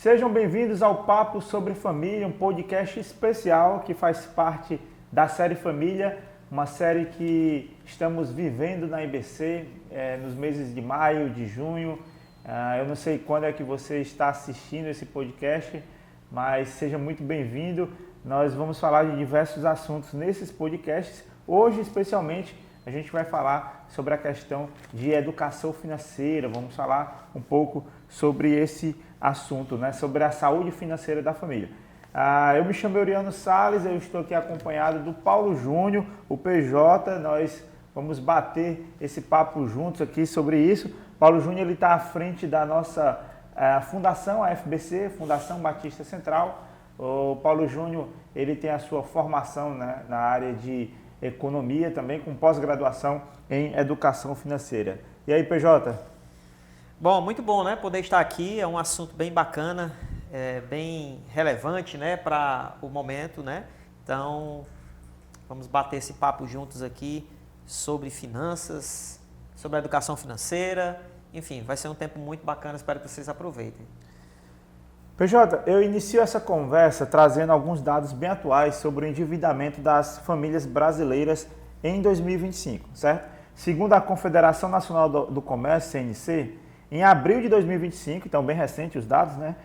Sejam bem-vindos ao Papo sobre Família, um podcast especial que faz parte da série Família, uma série que estamos vivendo na IBC nos meses de maio, de junho. Eu não sei quando é que você está assistindo esse podcast, mas seja muito bem-vindo. Nós vamos falar de diversos assuntos nesses podcasts. Hoje, especialmente, a gente vai falar sobre a questão de educação financeira. Vamos falar um pouco sobre esse assunto, né? Sobre a saúde financeira da família. Eu me chamo Euriano Salles, eu estou aqui acompanhado do Paulo Júnior, o PJ. Nós vamos bater esse papo juntos aqui sobre isso. Paulo Júnior está à frente da nossa fundação, a FBC, Fundação Batista Central. O Paulo Júnior, ele tem a sua formação, né, na área de economia, também com pós-graduação em educação financeira. E aí, PJ? Bom, muito bom, né? Poder estar aqui, é um assunto bem bacana, bem relevante, né, para o momento, né? Então, vamos bater esse papo juntos aqui sobre finanças, sobre a educação financeira. Enfim, vai ser um tempo muito bacana, espero que vocês aproveitem. PJ, eu inicio essa conversa trazendo alguns dados bem atuais sobre o endividamento das famílias brasileiras em 2025, certo? Segundo a Confederação Nacional do Comércio, CNC, em abril de 2025, então bem recente os dados, né?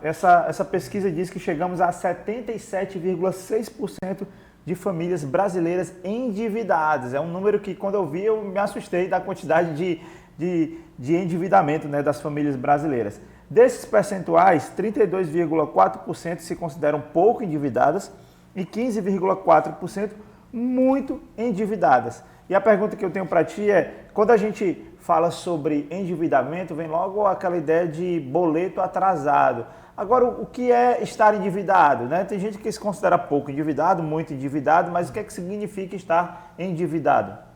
Essa pesquisa diz que chegamos a 77,6% de famílias brasileiras endividadas. É um número que, quando eu vi, eu me assustei da quantidade de endividamento, né, das famílias brasileiras. Desses percentuais, 32,4% se consideram pouco endividadas e 15,4% muito endividadas. E a pergunta que eu tenho para ti é, quando a gente fala sobre endividamento, vem logo aquela ideia de boleto atrasado. Agora, o que é estar endividado, né? Tem gente que se considera pouco endividado, muito endividado, mas o que é que significa estar endividado?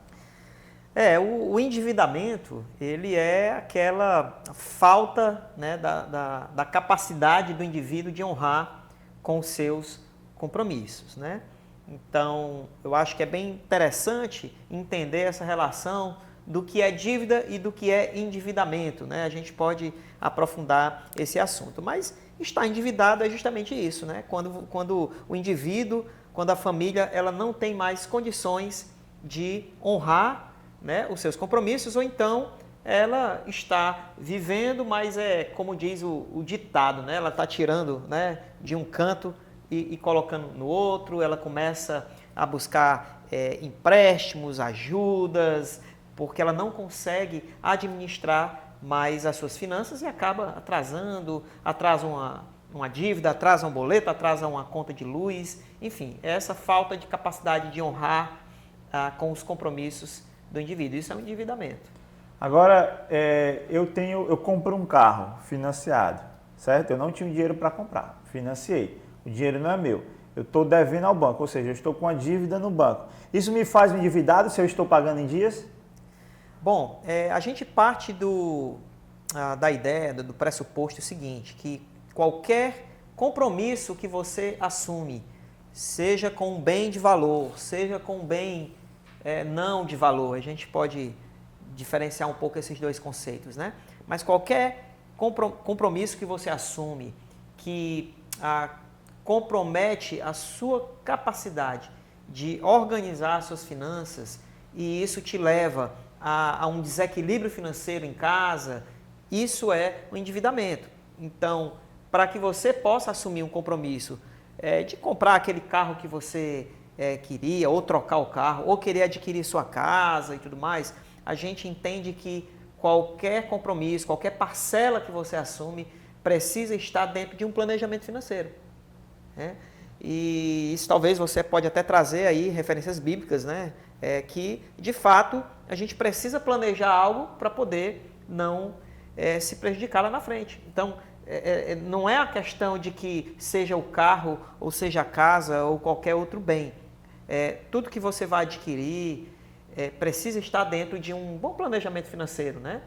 O endividamento, ele é aquela falta, né, da capacidade do indivíduo de honrar com os seus compromissos, né? Então, eu acho que é bem interessante entender essa relação do que é dívida e do que é endividamento, né? A gente pode aprofundar esse assunto, mas estar endividado é justamente isso, né? Quando o indivíduo, quando a família, ela não tem mais condições de honrar, né, os seus compromissos, ou então ela está vivendo, mas como diz o ditado, né, ela está tirando, né, de um canto e colocando no outro, ela começa a buscar empréstimos, ajudas, porque ela não consegue administrar mais as suas finanças e acaba atrasando, atrasa uma dívida, atrasa um boleto, atrasa uma conta de luz, enfim, essa falta de capacidade de honrar com os compromissos do indivíduo. Isso é um endividamento. Agora, eu compro um carro financiado, certo? Eu não tinha dinheiro para comprar, financiei. O dinheiro não é meu. Eu estou devendo ao banco, ou seja, eu estou com uma dívida no banco. Isso me faz um endividado se eu estou pagando em dias? Bom, a gente parte da ideia, do pressuposto seguinte, que qualquer compromisso que você assume, seja com um bem de valor, seja com um bem não de valor, a gente pode diferenciar um pouco esses dois conceitos, né? Mas qualquer compromisso que você assume que compromete a sua capacidade de organizar as suas finanças e isso te leva a um desequilíbrio financeiro em casa, isso é um endividamento. Então, para que você possa assumir um compromisso de comprar aquele carro que você queria, ou trocar o carro, ou querer adquirir sua casa e tudo mais, a gente entende que qualquer compromisso, qualquer parcela que você assume, precisa estar dentro de um planejamento financeiro, né? E isso talvez você pode até trazer aí referências bíblicas, né? Que, de fato, a gente precisa planejar algo para poder não se prejudicar lá na frente. Então, não é a questão de que seja o carro, ou seja a casa, ou qualquer outro bem. Tudo que você vai adquirir precisa estar dentro de um bom planejamento financeiro, né?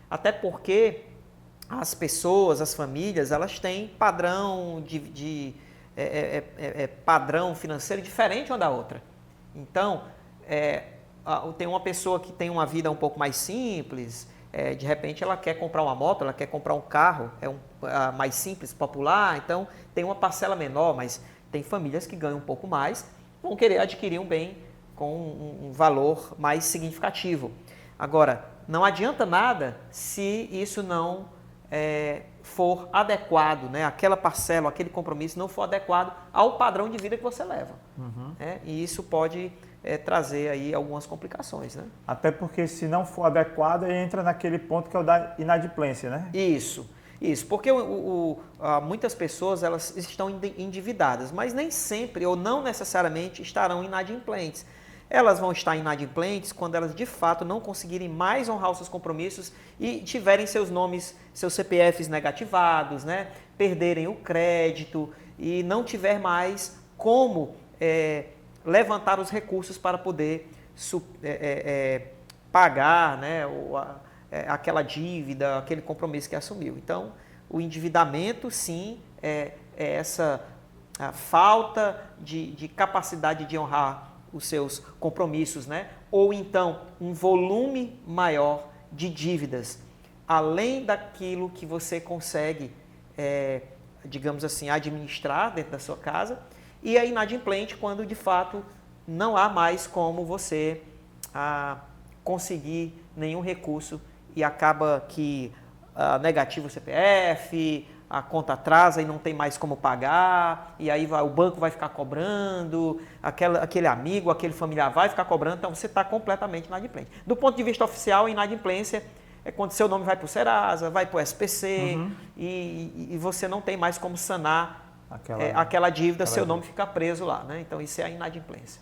Até porque as pessoas, as famílias, elas têm padrão padrão financeiro diferente uma da outra. Então, tem uma pessoa que tem uma vida um pouco mais simples, de repente ela quer comprar uma moto, ela quer comprar um carro, mais simples, popular, então tem uma parcela menor, mas tem famílias que ganham um pouco mais, vão querer adquirir um bem com um valor mais significativo. Agora, não adianta nada se isso não for adequado, né? Aquela parcela, aquele compromisso não for adequado ao padrão de vida que você leva. E isso pode trazer aí algumas complicações, né? Até porque se não for adequado, entra naquele ponto que é o da inadimplência, né? Isso, porque muitas pessoas elas estão endividadas, mas nem sempre ou não necessariamente estarão inadimplentes. Elas vão estar inadimplentes quando elas de fato não conseguirem mais honrar os seus compromissos e tiverem seus nomes, seus CPFs negativados, né? Perderem o crédito e não tiver mais como levantar os recursos para poder pagar, né? Aquela dívida, aquele compromisso que assumiu. Então, o endividamento, sim, é essa a falta de capacidade de honrar os seus compromissos, né? Ou então um volume maior de dívidas, além daquilo que você consegue, digamos assim, administrar dentro da sua casa, e a inadimplente quando de fato não há mais como você conseguir nenhum recurso e acaba que negativo o CPF, a conta atrasa e não tem mais como pagar, e aí o banco vai ficar cobrando, aquele amigo, aquele familiar vai ficar cobrando, então você está completamente inadimplente. Do ponto de vista oficial, a inadimplência é quando seu nome vai para o Serasa, vai para o SPC, e você não tem mais como sanar aquela dívida, seu nome fica preso lá, né? Então isso é a inadimplência.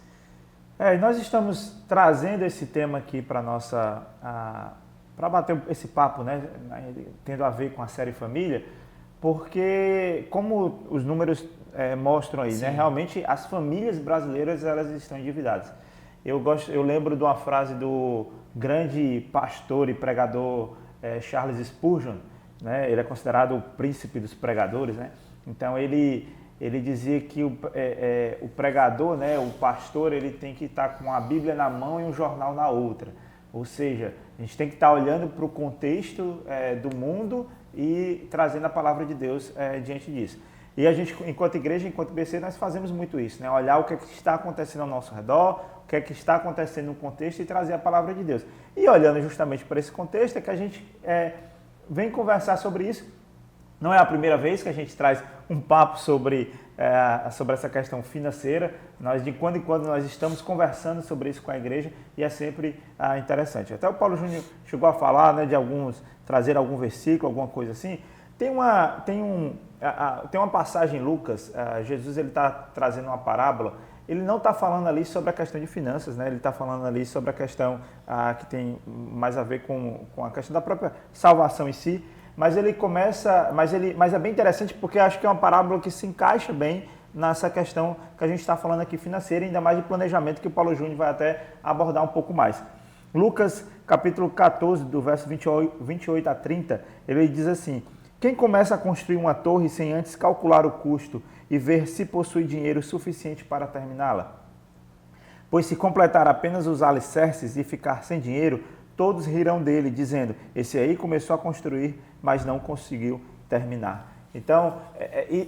E nós estamos trazendo esse tema aqui para para bater esse papo, né? Tendo a ver com a série Família, porque como os números mostram aí, né? Realmente as famílias brasileiras elas estão endividadas. Eu lembro de uma frase do grande pastor e pregador Charles Spurgeon, né? Ele é considerado o príncipe dos pregadores, né? Então ele dizia que o pregador, né? O pastor, ele tem que estar com a Bíblia na mão e um jornal na outra. Ou seja, a gente tem que estar olhando para o contexto do mundo e trazendo a palavra de Deus diante disso. E a gente, enquanto igreja, enquanto IBC, nós fazemos muito isso, né? Olhar o que está acontecendo ao nosso redor, o que está acontecendo no contexto e trazer a palavra de Deus. E olhando justamente para esse contexto é que a gente vem conversar sobre isso. Não é a primeira vez que a gente traz um papo sobre essa questão financeira. Nós, de quando em quando, nós estamos conversando sobre isso com a igreja e é sempre interessante. Até o Paulo Júnior chegou a falar, né, de trazer algum versículo, alguma coisa assim. Tem uma passagem em Lucas, Jesus está trazendo uma parábola. Ele não está falando ali sobre a questão de finanças, né? Ele está falando ali sobre a questão que tem mais a ver com a questão da própria salvação em si. Mas ele começa, mas é bem interessante porque acho que é uma parábola que se encaixa bem nessa questão que a gente está falando aqui financeira, ainda mais de planejamento, que o Paulo Júnior vai até abordar um pouco mais. Lucas, capítulo 14, do verso 28 a 30, ele diz assim: quem começa a construir uma torre sem antes calcular o custo e ver se possui dinheiro suficiente para terminá-la? Pois se completar apenas os alicerces e ficar sem dinheiro, todos rirão dele, dizendo: esse aí começou a construir, mas não conseguiu terminar. Então,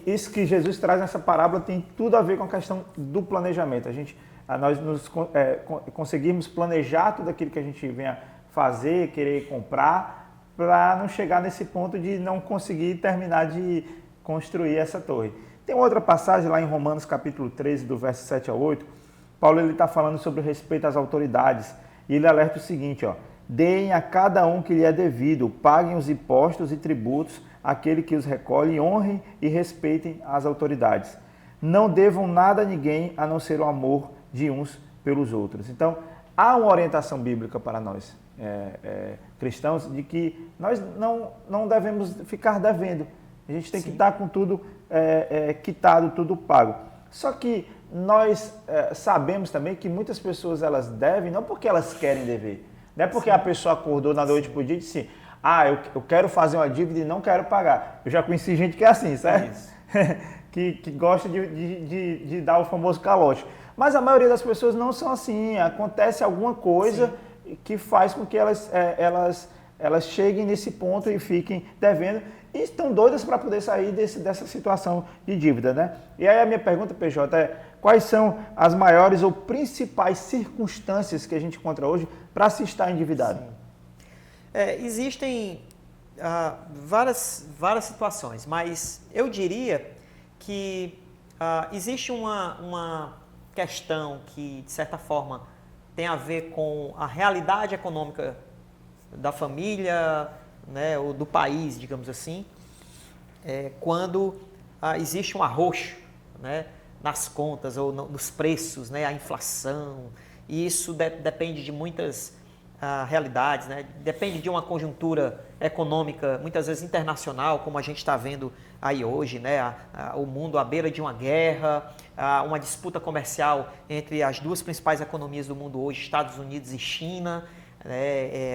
isso que Jesus traz nessa parábola tem tudo a ver com a questão do planejamento. Nós conseguirmos planejar tudo aquilo que a gente venha fazer, querer comprar, para não chegar nesse ponto de não conseguir terminar de construir essa torre. Tem outra passagem lá em Romanos capítulo 13, do verso 7 a 8, Paulo está falando sobre o respeito às autoridades, e ele alerta o seguinte: deem a cada um que lhe é devido, paguem os impostos e tributos àquele que os recolhe, honrem e respeitem as autoridades. Não devam nada a ninguém a não ser o amor de uns pelos outros. Então, há uma orientação bíblica para nós cristãos de que nós não devemos ficar devendo. A gente tem que estar com tudo quitado, tudo pago. Só que nós sabemos também que muitas pessoas elas devem não porque elas querem dever. Não é porque a pessoa acordou na noite pro dia e disse: eu quero fazer uma dívida e não quero pagar. Eu já conheci gente que é assim, certo? que gosta de dar o famoso calote. Mas a maioria das pessoas não são assim. Acontece alguma coisa que faz com que elas cheguem nesse ponto e fiquem devendo. e estão doidas para poder sair dessa situação de dívida, né? E aí a minha pergunta, PJ, é quais são as maiores ou principais circunstâncias que a gente encontra hoje para se estar endividado? Existem várias situações, mas eu diria que existe uma questão que, de certa forma, tem a ver com a realidade econômica da família, né, ou do país, digamos assim, quando existe um arroxo, né, nas contas ou nos preços, né, a inflação, e isso depende de muitas realidades, né, depende de uma conjuntura econômica, muitas vezes internacional, como a gente está vendo aí hoje, né, o mundo à beira de uma guerra, uma disputa comercial entre as duas principais economias do mundo hoje, Estados Unidos e China,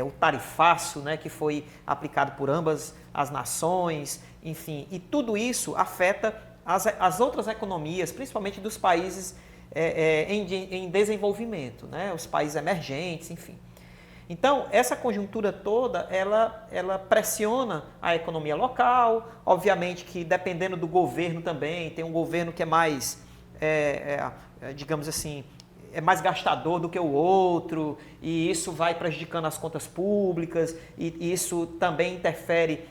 o tarifaço, né, que foi aplicado por ambas as nações, enfim, e tudo isso afeta as outras economias, principalmente dos países em desenvolvimento, né, os países emergentes, enfim. Então, essa conjuntura toda, ela pressiona a economia local, obviamente que dependendo do governo também, tem um governo que é mais, digamos assim, é mais gastador do que o outro, e isso vai prejudicando as contas públicas, e isso também interfere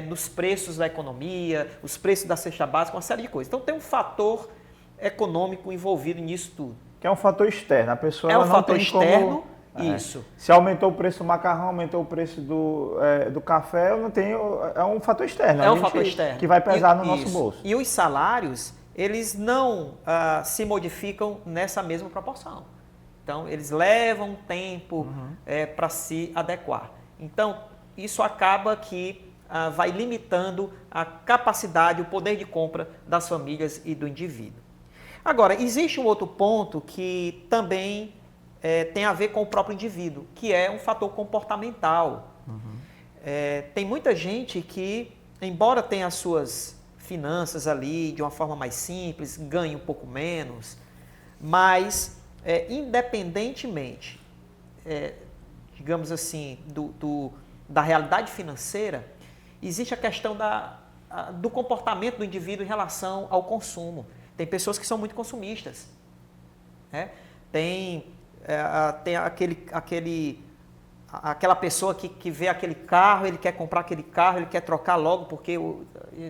nos preços da economia, os preços da cesta básica, uma série de coisas. Então tem um fator econômico envolvido nisso tudo. Que é um fator externo, a pessoa é um não fator tem externo, como... isso. Se aumentou o preço do macarrão, aumentou o preço do café, eu não tenho, é um fator externo. É um fator externo. Que vai pesar no nosso bolso. E os salários, eles não se modificam nessa mesma proporção. Então, eles levam tempo para se adequar. Então, isso acaba que vai limitando a capacidade, o poder de compra das famílias e do indivíduo. Agora, existe um outro ponto que também tem a ver com o próprio indivíduo, que é um fator comportamental. Tem muita gente que, embora tenha as suas finanças ali de uma forma mais simples, ganhe um pouco menos, mas independentemente, digamos assim, da realidade financeira, existe a questão do comportamento do indivíduo em relação ao consumo. Tem pessoas que são muito consumistas, né? Tem aquela pessoa que vê aquele carro, ele quer comprar aquele carro, ele quer trocar logo,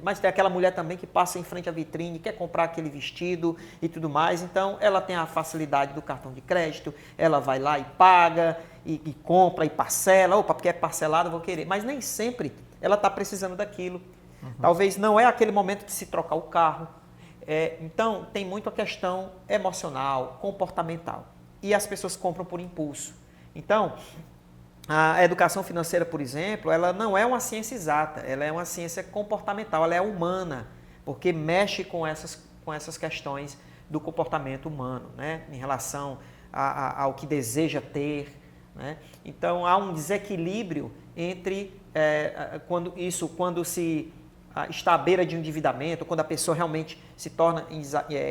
mas tem aquela mulher também que passa em frente à vitrine, quer comprar aquele vestido e tudo mais, então ela tem a facilidade do cartão de crédito, ela vai lá e paga, e compra e parcela, porque é parcelado, eu vou querer, mas nem sempre ela está precisando daquilo, talvez não é aquele momento de se trocar o carro, então tem muito a questão emocional, comportamental. E as pessoas compram por impulso. Então, a educação financeira, por exemplo, ela não é uma ciência exata, ela é uma ciência comportamental, ela é humana, porque mexe com essas questões do comportamento humano, né? Em relação ao que deseja ter, né? Então, há um desequilíbrio entre quando se está à beira de um endividamento, quando a pessoa realmente se torna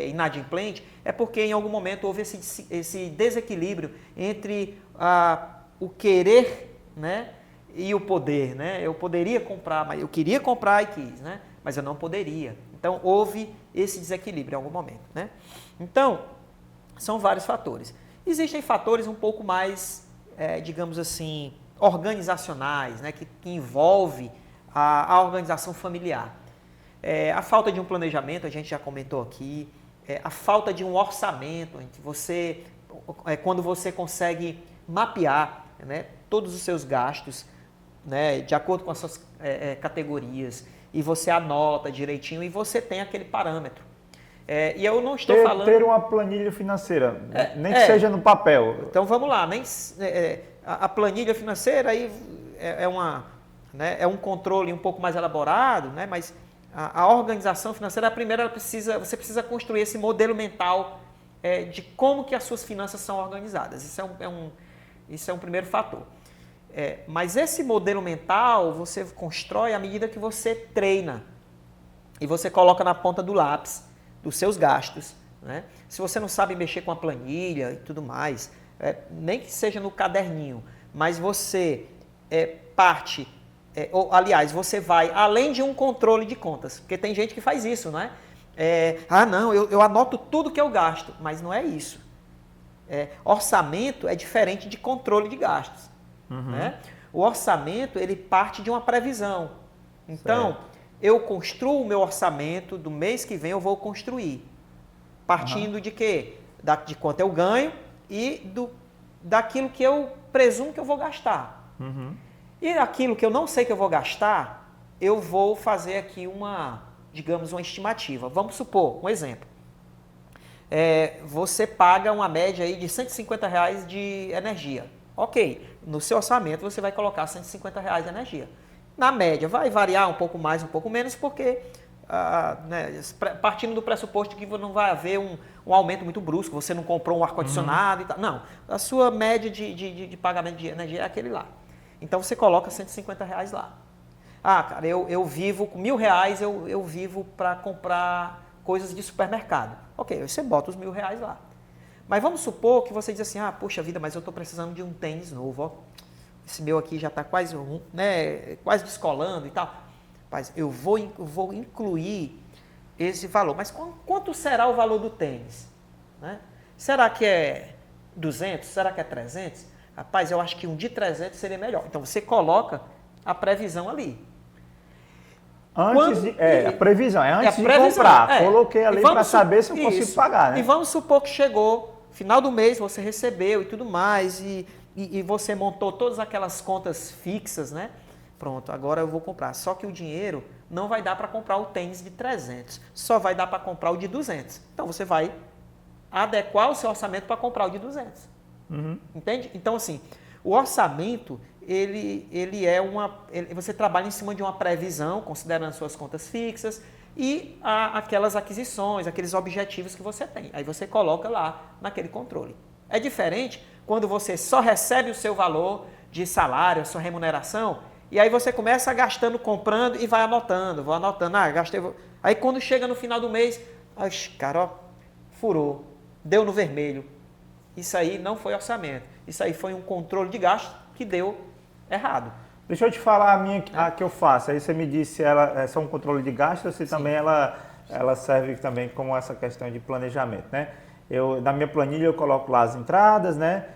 inadimplente, é porque em algum momento houve esse desequilíbrio entre o querer, né, e o poder. Né? Eu poderia comprar, mas eu queria comprar e quis, né, mas eu não poderia. Então, houve esse desequilíbrio em algum momento. Né? Então, são vários fatores. Existem fatores um pouco mais, digamos assim, organizacionais, né, que envolve a organização familiar. A falta de um planejamento, a gente já comentou aqui, a falta de um orçamento, quando você consegue mapear, né, todos os seus gastos, né, de acordo com as suas categorias, e você anota direitinho e você tem aquele parâmetro. E eu não estou falando... Ter uma planilha financeira, nem que seja no papel. Então vamos lá, a planilha financeira aí é um controle um pouco mais elaborado, né? Mas a organização financeira, você precisa construir esse modelo mental de como que as suas finanças são organizadas. Isso é um primeiro fator. Mas esse modelo mental você constrói à medida que você treina e você coloca na ponta do lápis dos seus gastos. Né? Se você não sabe mexer com a planilha e tudo mais, nem que seja no caderninho, mas você parte ou, aliás, você vai além de um controle de contas, porque tem gente que faz isso, não é? Não, eu anoto tudo que eu gasto, mas não é isso. Orçamento é diferente de controle de gastos. Né? O orçamento, ele parte de uma previsão. Então, eu construo o meu orçamento, do mês que vem eu vou construir. Partindo de quê? De quanto eu ganho e daquilo que eu presumo que eu vou gastar. E aquilo que eu não sei que eu vou gastar, eu vou fazer aqui digamos, uma estimativa. Vamos supor, um exemplo. Você paga uma média aí de R$150 de energia. Ok, no seu orçamento você vai colocar R$150 de energia. Na média, vai variar um pouco mais, um pouco menos, porque partindo do pressuposto que não vai haver um aumento muito brusco, você não comprou um ar-condicionado e tal. Não, a sua média de pagamento de energia é aquele lá. Então você coloca R$150 lá. Cara, eu vivo com R$1.000, eu vivo para comprar coisas de supermercado. Ok, você bota os R$1.000 lá. Mas vamos supor que você diz assim, puxa vida, mas eu estou precisando de um tênis novo, ó. Esse meu aqui já está quase descolando e tal. Mas eu vou incluir esse valor. Mas quanto será o valor do tênis? Né? Será que é 200? Será que é 300? Rapaz, eu acho que um de 300 seria melhor. Então você coloca a previsão ali. A previsão, antes de comprar. Coloquei ali para saber se eu consigo pagar. Né? E vamos supor que chegou, final do mês você recebeu e tudo mais, e você montou todas aquelas contas fixas, né? Pronto, agora eu vou comprar. Só que o dinheiro não vai dar para comprar o tênis de 300, só vai dar para comprar o de 200. Então você vai adequar o seu orçamento para comprar o de 200. Entende? Então, assim, o orçamento, você trabalha em cima de uma previsão, considerando suas contas fixas e aquelas aquisições, aqueles objetivos que você tem. Aí você coloca lá naquele controle. É diferente quando você só recebe o seu valor de salário, a sua remuneração, e aí você começa gastando, comprando e vai anotando. Vou anotando, gastei. Aí quando chega no final do mês, cara, furou, deu no vermelho. Isso aí não foi orçamento. Isso aí foi um controle de gasto que deu errado. Deixa eu te falar a que eu faço. Aí você me disse se ela é só um controle de gasto ou se também ela serve também como essa questão de planejamento, né? Na minha planilha eu coloco lá as entradas, né?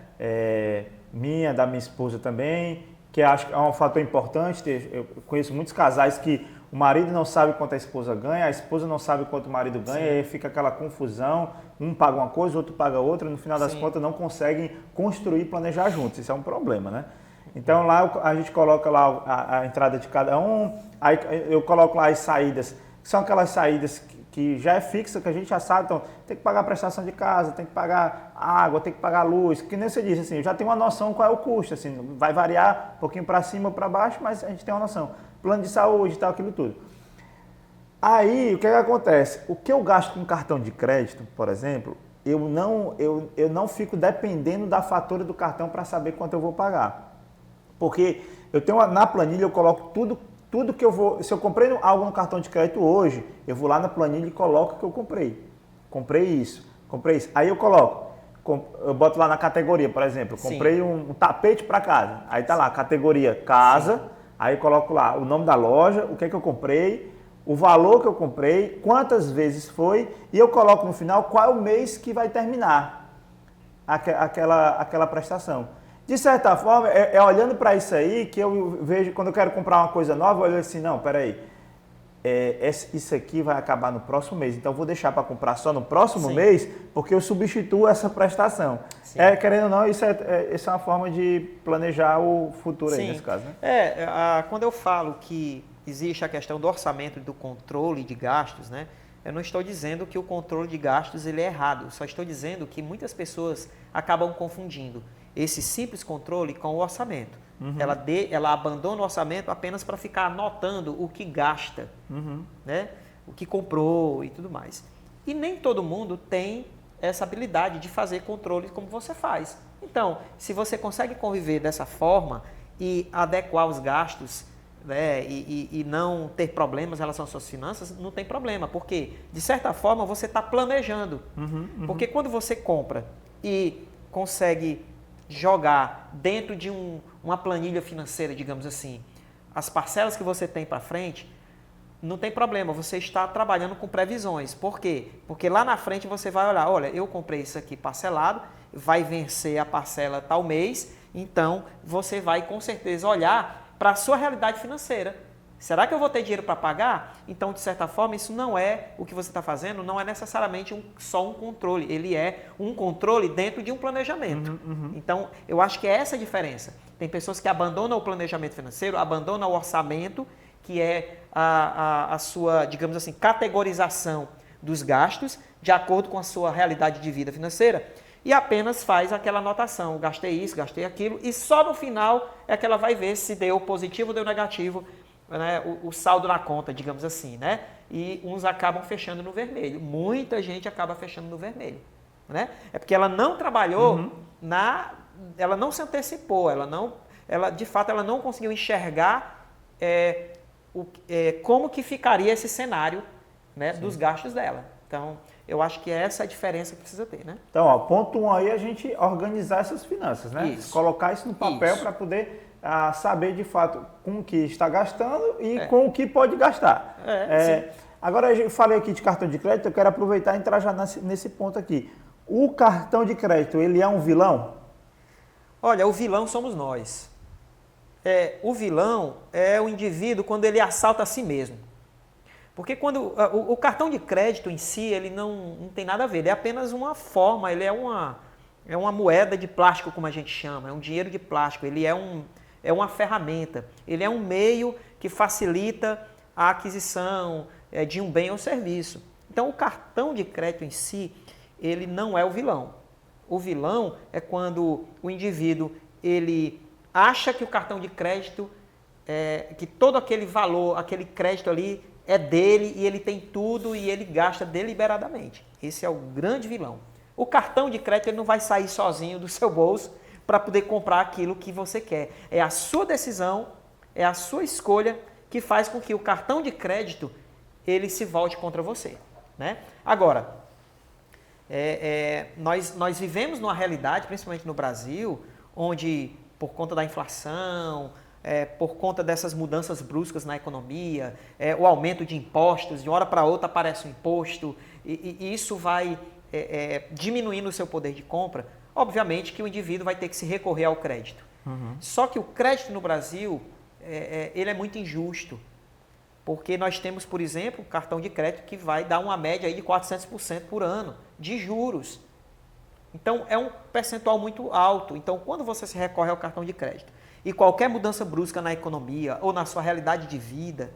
Da minha esposa também, que acho que é um fator importante. Eu conheço muitos casais que o marido não sabe quanto a esposa ganha, a esposa não sabe quanto o marido ganha, e aí fica aquela confusão, um paga uma coisa, o outro paga outra, e no final das contas não conseguem construir e planejar juntos. Isso é um problema, né? Então lá a gente coloca lá a entrada de cada um, aí eu coloco lá as saídas, que são aquelas saídas que já é fixa, que a gente já sabe, então tem que pagar a prestação de casa, tem que pagar água, tem que pagar luz, que nem você disse, assim, eu já tenho uma noção qual é o custo, assim, vai variar um pouquinho para cima ou para baixo, mas a gente tem uma noção. Plano de saúde e tal, aquilo tudo. Aí, o que acontece? O que eu gasto com cartão de crédito, por exemplo, eu não fico dependendo da fatura do cartão para saber quanto eu vou pagar. Porque eu tenho na planilha, eu coloco tudo que eu vou... Se eu comprei algo no cartão de crédito hoje, eu vou lá na planilha e coloco o que eu comprei. Comprei isso. Aí eu boto lá na categoria, por exemplo, comprei um tapete para casa. Aí tá lá, categoria casa, aí eu coloco lá o nome da loja, o que eu comprei, o valor que eu comprei, quantas vezes foi, e eu coloco no final qual é o mês que vai terminar aquela prestação. De certa forma, olhando para isso aí que eu vejo, quando eu quero comprar uma coisa nova, eu olho assim, não, peraí, isso aqui vai acabar no próximo mês, então eu vou deixar para comprar só no próximo mês, porque eu substituo essa prestação. Querendo ou não, isso é uma forma de planejar o futuro aí, nesse caso, né? Quando eu falo que existe a questão do orçamento e do controle de gastos, né? Eu não estou dizendo que o controle de gastos ele é errado, só estou dizendo que muitas pessoas acabam confundindo esse simples controle com o orçamento. Ela abandona o orçamento apenas para ficar anotando o que gasta, né? O que comprou e tudo mais. E nem todo mundo tem essa habilidade de fazer controle como você faz. Então, se você consegue conviver dessa forma e adequar os gastos, né, e não ter problemas em relação às suas finanças, não tem problema, porque, de certa forma, você está planejando. Porque quando você compra e consegue jogar dentro de uma planilha financeira, digamos assim, as parcelas que você tem para frente, não tem problema, você está trabalhando com previsões. Por quê? Porque lá na frente você vai olhar, olha, eu comprei isso aqui parcelado, vai vencer a parcela tal mês, então você vai com certeza olhar para a sua realidade financeira. Será que eu vou ter dinheiro para pagar? Então, de certa forma, isso não é o que você está fazendo, não é necessariamente só um controle, ele é um controle dentro de um planejamento. Então, eu acho que é essa a diferença. Tem pessoas que abandonam o planejamento financeiro, abandonam o orçamento, que é a sua, digamos assim, categorização dos gastos de acordo com a sua realidade de vida financeira e apenas faz aquela anotação, gastei isso, gastei aquilo, e só no final é que ela vai ver se deu positivo ou deu negativo, né, o saldo na conta, digamos assim, né? E uns acabam fechando no vermelho. Muita gente acaba fechando no vermelho, né? É porque ela não trabalhou ela não se antecipou, de fato ela não conseguiu enxergar como que ficaria esse cenário, né, dos gastos dela. Então, eu acho que essa é a diferença que precisa ter, né? Então, ó, ponto 1 aí é a gente organizar essas finanças, né? Isso. Colocar isso no papel para poder saber de fato com o que está gastando e com o que pode gastar. Agora, eu falei aqui de cartão de crédito, eu quero aproveitar e entrar já nesse ponto aqui. O cartão de crédito, ele é um vilão? Olha, o vilão somos nós. O vilão é o indivíduo quando ele assalta a si mesmo. Porque quando o cartão de crédito em si, ele não tem nada a ver, ele é apenas uma forma, ele é uma moeda de plástico, como a gente chama, é um dinheiro de plástico, ele é uma ferramenta, ele é um meio que facilita a aquisição de um bem ou serviço. Então, o cartão de crédito em si, ele não é o vilão. O vilão é quando o indivíduo, ele acha que o cartão de crédito, que todo aquele valor, aquele crédito ali é dele e ele tem tudo e ele gasta deliberadamente. Esse é o grande vilão. O cartão de crédito ele não vai sair sozinho do seu bolso para poder comprar aquilo que você quer. É a sua decisão, é a sua escolha que faz com que o cartão de crédito ele se volte contra você, né? Agora, nós vivemos numa realidade, principalmente no Brasil, onde por conta da inflação, por conta dessas mudanças bruscas na economia, o aumento de impostos, de uma hora para outra aparece um imposto, e isso vai diminuindo o seu poder de compra. Obviamente que o indivíduo vai ter que se recorrer ao crédito. Só que o crédito no Brasil, ele é muito injusto, porque nós temos, por exemplo, um cartão de crédito que vai dar uma média aí de 400% por ano de juros. Então, é um percentual muito alto. Então, quando você se recorre ao cartão de crédito e qualquer mudança brusca na economia ou na sua realidade de vida,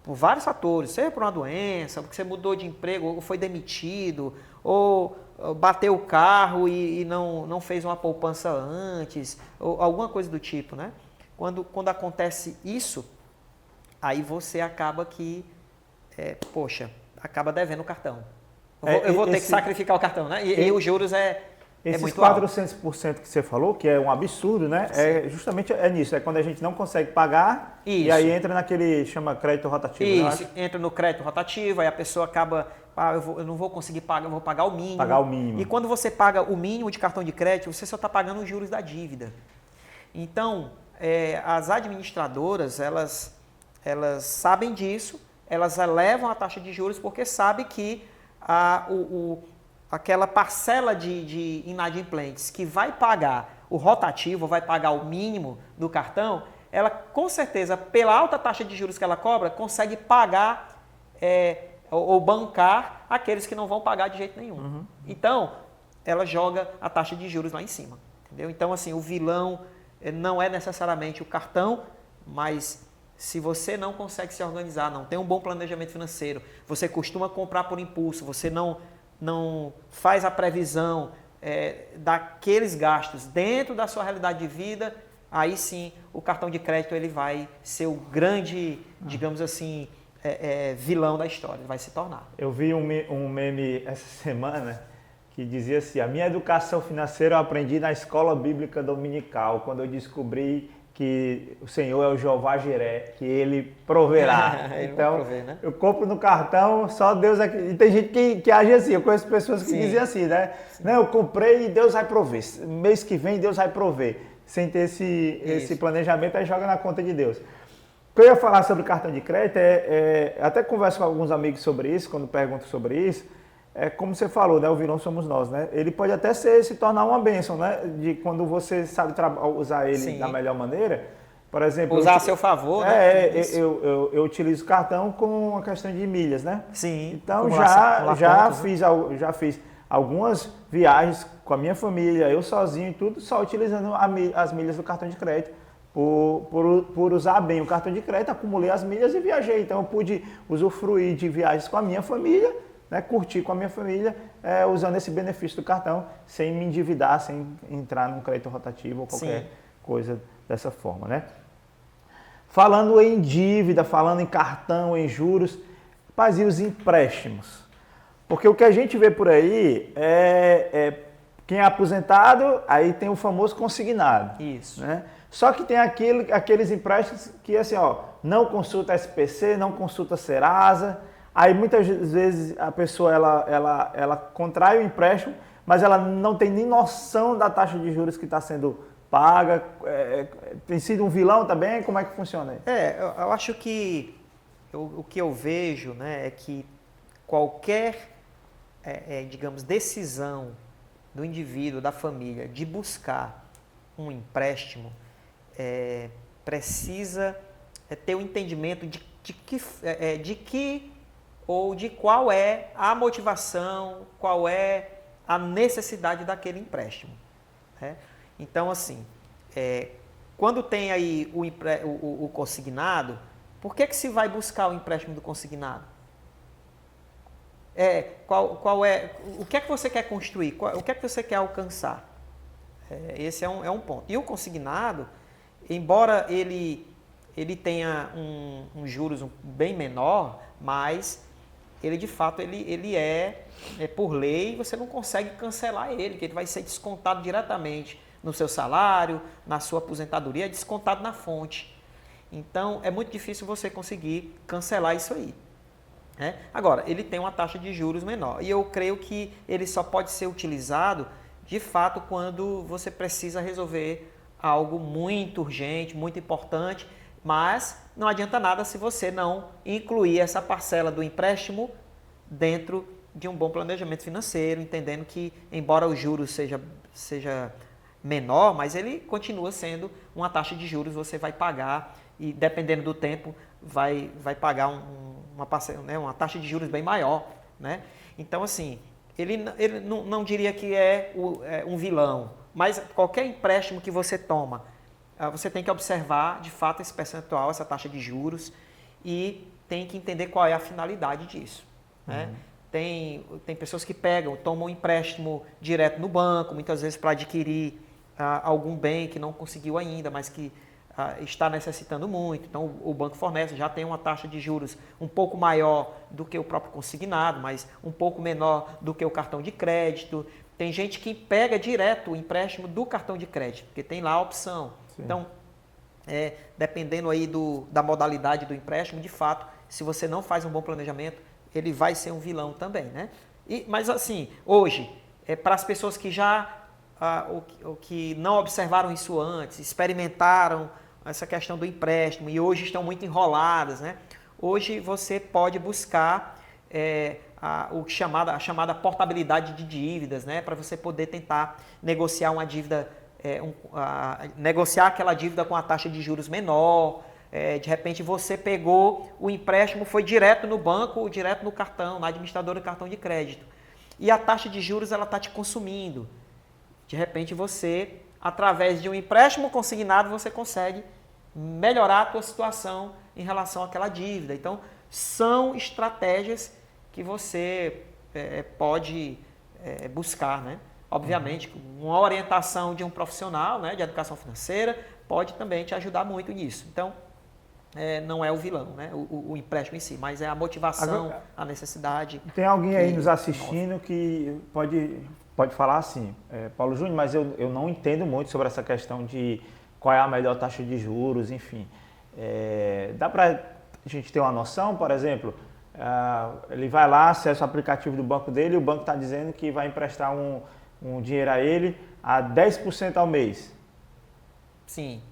por vários fatores, seja por uma doença, porque você mudou de emprego, ou foi demitido, ou bateu o carro e não fez uma poupança antes, ou alguma coisa do tipo, né? Quando acontece isso, aí você acaba que, acaba devendo o cartão. Eu vou ter que sacrificar o cartão, né? E os juros é muito alto. Esses 400% que você falou, que é um absurdo, né? Justamente nisso, é quando a gente não consegue pagar e aí entra naquele, chama crédito rotativo. Isso, entra no crédito rotativo, aí a pessoa acaba, eu não vou conseguir pagar, eu vou pagar o mínimo. Pagar o mínimo. E quando você paga o mínimo de cartão de crédito, você só está pagando os juros da dívida. Então, as administradoras, elas sabem disso, elas elevam a taxa de juros porque sabem que aquela parcela de inadimplentes que vai pagar o rotativo, vai pagar o mínimo do cartão, ela com certeza, pela alta taxa de juros que ela cobra, consegue pagar ou bancar aqueles que não vão pagar de jeito nenhum. Então, ela joga a taxa de juros lá em cima. Entendeu? Então, assim, o vilão não é necessariamente o cartão, mas se você não consegue se organizar, não tem um bom planejamento financeiro, você costuma comprar por impulso, você não faz a previsão daqueles gastos dentro da sua realidade de vida, aí sim o cartão de crédito ele vai ser o grande, digamos assim, vilão da história, vai se tornar. Eu vi um meme essa semana que dizia assim: a minha educação financeira eu aprendi na escola bíblica dominical, quando eu descobri que o Senhor é o Jeová Jiré, que Ele proverá. Então, né? Eu compro no cartão, só Deus... E tem gente que age assim, eu conheço pessoas que dizem assim, né? Não, eu comprei e Deus vai prover. Mês que vem Deus vai prover. Sem ter esse planejamento, aí joga na conta de Deus. que eu ia falar sobre cartão de crédito até converso com alguns amigos sobre isso, quando pergunto sobre isso, é como você falou, né? O vilão somos nós, né? Ele pode até se tornar uma bênção, né? De quando você sabe usar ele Sim. da melhor maneira. Por exemplo, usar a seu favor, né? Eu utilizo o cartão com a questão de milhas, né? Sim. Então Acumular já pontos, já fiz algumas viagens com a minha família, eu sozinho e tudo, só utilizando as milhas do cartão de crédito. Por usar bem o cartão de crédito, acumulei as milhas e viajei. Então eu pude usufruir de viagens com a minha família, né, curtir com a minha família, usando esse benefício do cartão, sem me endividar, sem entrar num crédito rotativo ou qualquer coisa dessa forma, né? Falando em dívida, falando em cartão, em juros, e os empréstimos? Porque o que a gente vê por aí quem é aposentado, aí tem o famoso consignado. Isso. Né? Só que tem aqueles empréstimos que assim, não consulta SPC, não consulta Serasa. Aí muitas vezes a pessoa ela contrai o empréstimo, mas ela não tem nem noção da taxa de juros que está sendo paga. Tem sido um vilão também? Como é que funciona isso? Eu acho que o que eu vejo, né, é que qualquer, digamos, decisão do indivíduo, da família, de buscar um empréstimo, precisa ter o entendimento de qual é a motivação, qual é a necessidade daquele empréstimo. Né? Então, assim, quando tem aí o consignado, por que se vai buscar o empréstimo do consignado? O que é que você quer construir? O que é que você quer alcançar? Esse é um ponto. E o consignado, embora ele tenha um juros bem menor, mas ele de fato ele é por lei, você não consegue cancelar ele, porque ele vai ser descontado diretamente no seu salário, na sua aposentadoria, é descontado na fonte. Então é muito difícil você conseguir cancelar isso aí. Né? Agora, ele tem uma taxa de juros menor e eu creio que ele só pode ser utilizado de fato quando você precisa resolver algo muito urgente, muito importante, mas não adianta nada se você não incluir essa parcela do empréstimo dentro de um bom planejamento financeiro, entendendo que, embora o juros seja menor, mas ele continua sendo uma taxa de juros, você vai pagar e, dependendo do tempo, vai pagar uma taxa de juros bem maior. Né? Então, assim, ele não diria que é um vilão, mas qualquer empréstimo que você toma, você tem que observar, de fato, esse percentual, essa taxa de juros e tem que entender qual é a finalidade disso. Né? Tem pessoas que tomam um empréstimo direto no banco, muitas vezes para adquirir algum bem que não conseguiu ainda, mas que está necessitando muito. Então, o banco fornece, já tem uma taxa de juros um pouco maior do que o próprio consignado, mas um pouco menor do que o cartão de crédito. Tem gente que pega direto o empréstimo do cartão de crédito, porque tem lá a opção. Sim. Então, dependendo aí da modalidade do empréstimo, de fato, se você não faz um bom planejamento, ele vai ser um vilão também, né? Mas assim, hoje, para as pessoas que que não observaram isso antes, experimentaram essa questão do empréstimo e hoje estão muito enroladas, né? Hoje você pode buscar a chamada portabilidade de dívidas, né? Para você poder tentar negociar uma dívida, negociar aquela dívida com a taxa de juros menor. De repente você pegou o empréstimo, foi direto no banco, direto no cartão, na administradora do cartão de crédito. E a taxa de juros ela está te consumindo. De repente você, através de um empréstimo consignado, você consegue melhorar a tua situação em relação àquela dívida. Então, são estratégias que você pode buscar, né? Obviamente, uma orientação de um profissional, né, de educação financeira pode também te ajudar muito nisso. Então, não é o vilão, né, o empréstimo em si, mas é a motivação, a necessidade. Tem alguém aí nos assistindo que pode falar assim, Paulo Júnior, mas eu não entendo muito sobre essa questão de qual é a melhor taxa de juros, enfim. Dá para a gente ter uma noção, por exemplo, ele vai lá, acessa o aplicativo do banco dele e o banco está dizendo que vai emprestar um dinheiro a ele a 10% ao mês. Sim.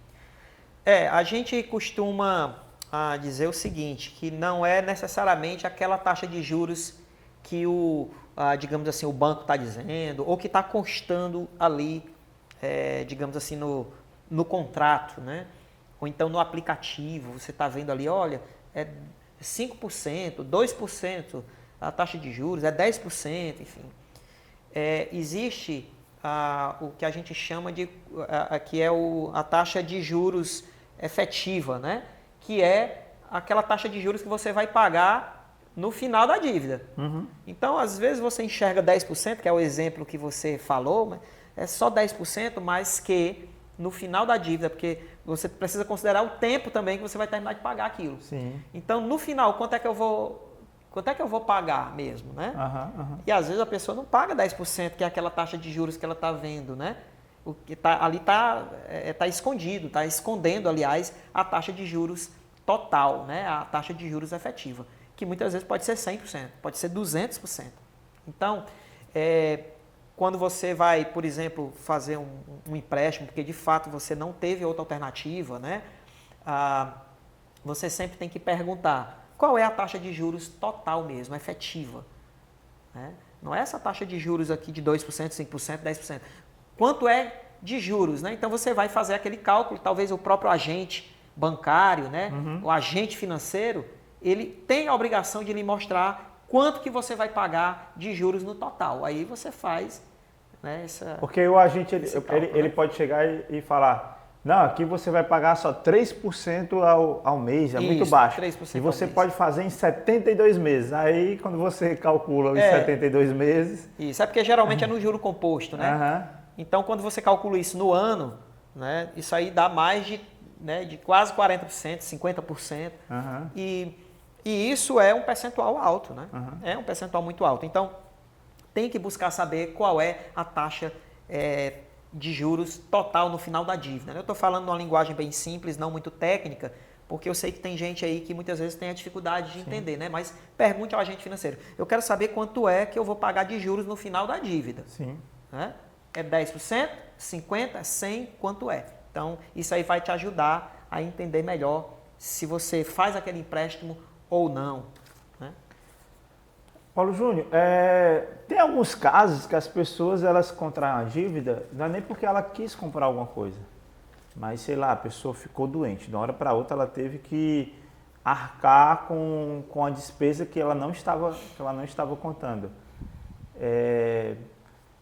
A gente costuma dizer o seguinte, que não é necessariamente aquela taxa de juros que digamos assim, o banco está dizendo, ou que está constando ali, digamos assim, no contrato, né? Ou então no aplicativo, você está vendo ali, olha, é 5%, 2% a taxa de juros, é 10%, enfim. Existe o que a gente chama de, que é a taxa de juros efetiva, né? Que é aquela taxa de juros que você vai pagar no final da dívida. Uhum. Então, às vezes você enxerga 10%, que é o exemplo que você falou, mas é só 10%, mas que no final da dívida, porque você precisa considerar o tempo também que você vai terminar de pagar aquilo. Sim. Então, no final, quanto é que eu vou pagar mesmo, né? Uhum. E às vezes a pessoa não paga 10%, que é aquela taxa de juros que ela está vendo, né? O que ali está escondido, está escondendo, aliás, a taxa de juros total, né? A taxa de juros efetiva, que muitas vezes pode ser 100%, pode ser 200%. Então, quando você vai, por exemplo, fazer um empréstimo, porque de fato você não teve outra alternativa, né? Você sempre tem que perguntar qual é a taxa de juros total mesmo, efetiva. Né? Não é essa taxa de juros aqui de 2%, 5%, 10%. Quanto é de juros? Né? Então você vai fazer aquele cálculo, talvez o próprio agente bancário, né? O agente financeiro, ele tem a obrigação de lhe mostrar quanto que você vai pagar de juros no total. Aí você faz, né, Porque o agente cálculo, ele pode chegar e falar, não, aqui você vai pagar só 3% ao mês, é muito baixo. 3% E você ao mês. pode fazer em 72 meses. Aí, quando você calcula os 72 meses... Isso, é porque geralmente é no juro composto, né? Então, quando você calcula isso no ano, né, isso aí dá mais de quase 40%, 50%. E isso é um percentual alto, né? É um percentual muito alto. Então, tem que buscar saber qual é a taxa de juros total no final da dívida. Eu estou falando numa linguagem bem simples, não muito técnica, porque eu sei que tem gente aí que muitas vezes tem a dificuldade de entender, né? Mas pergunte ao agente financeiro. Eu quero saber quanto é que eu vou pagar de juros no final da dívida. Sim. Né? É 10%, 50%, 100%, quanto é? Então, isso aí vai te ajudar a entender melhor se você faz aquele empréstimo ou não. Né? Paulo Júnior, tem alguns casos que as pessoas elas contraem a dívida, não é nem porque ela quis comprar alguma coisa, mas sei lá, a pessoa ficou doente, de uma hora para outra ela teve que arcar com a despesa que ela não estava contando.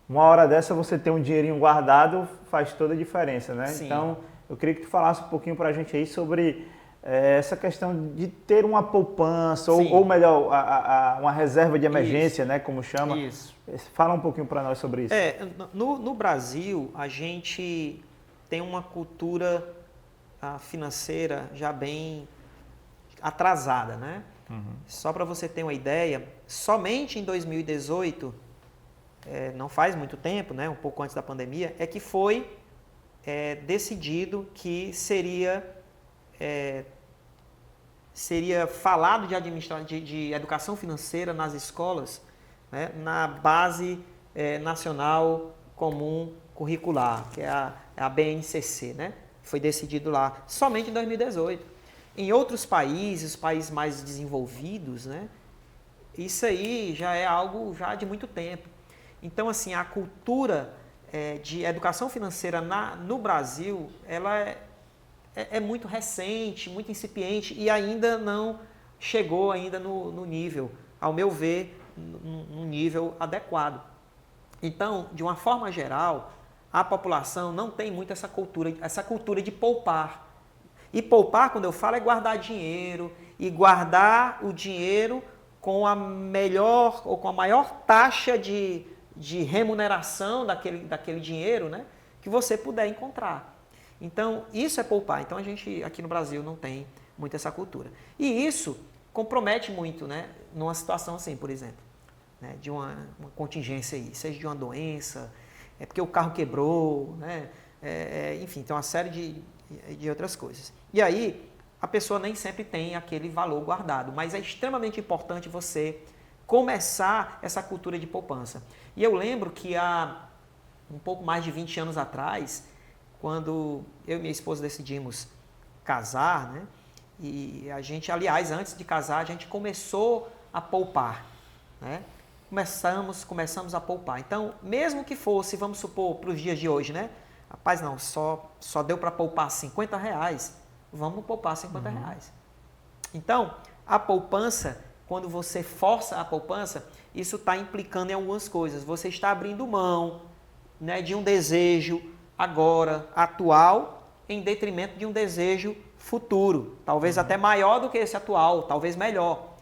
Uma hora dessa você ter um dinheirinho guardado faz toda a diferença, né? Sim. Então, eu queria que tu falasse um pouquinho para a gente aí sobre essa questão de ter uma poupança, ou melhor, uma reserva de emergência, né, como chama. Isso. Fala um pouquinho para nós sobre isso. No Brasil, a gente tem uma cultura financeira já bem atrasada, né? Só para você ter uma ideia, somente em 2018, não faz muito tempo, né, um pouco antes da pandemia, é que foi decidido que seria falado de educação financeira nas escolas, né, na base nacional comum curricular, que é a BNCC, né? Foi decidido lá somente em 2018. Em outros países mais desenvolvidos, né, isso aí já é algo já de muito tempo. Então, assim, a cultura de educação financeira no Brasil, ela é muito recente, muito incipiente e ainda não chegou ainda no nível, ao meu ver, num nível adequado. Então, de uma forma geral, a população não tem muito essa cultura de poupar. E poupar, quando eu falo, é guardar dinheiro, e guardar o dinheiro com a melhor ou com a maior taxa de remuneração daquele dinheiro, né, que você puder encontrar. Então, isso é poupar. Então, a gente aqui no Brasil não tem muito essa cultura. E isso compromete muito, né, numa situação assim, por exemplo, né, de uma contingência aí, seja de uma doença, porque o carro quebrou, né, enfim, tem uma série de outras coisas. E aí, a pessoa nem sempre tem aquele valor guardado, mas é extremamente importante você começar essa cultura de poupança. E eu lembro que há um pouco mais de 20 anos atrás, quando eu e minha esposa decidimos casar, né, E a gente, aliás, antes de casar, a gente começou a poupar, né? Começamos a poupar. Então, mesmo que fosse, vamos supor, para os dias de hoje, né? Rapaz, não, só deu para poupar R$50, vamos poupar R$50. Então, a poupança, quando você força a poupança, isso está implicando em algumas coisas. Você está abrindo mão, né, de um desejo agora, atual, em detrimento de um desejo futuro, talvez até maior do que esse atual, talvez melhor.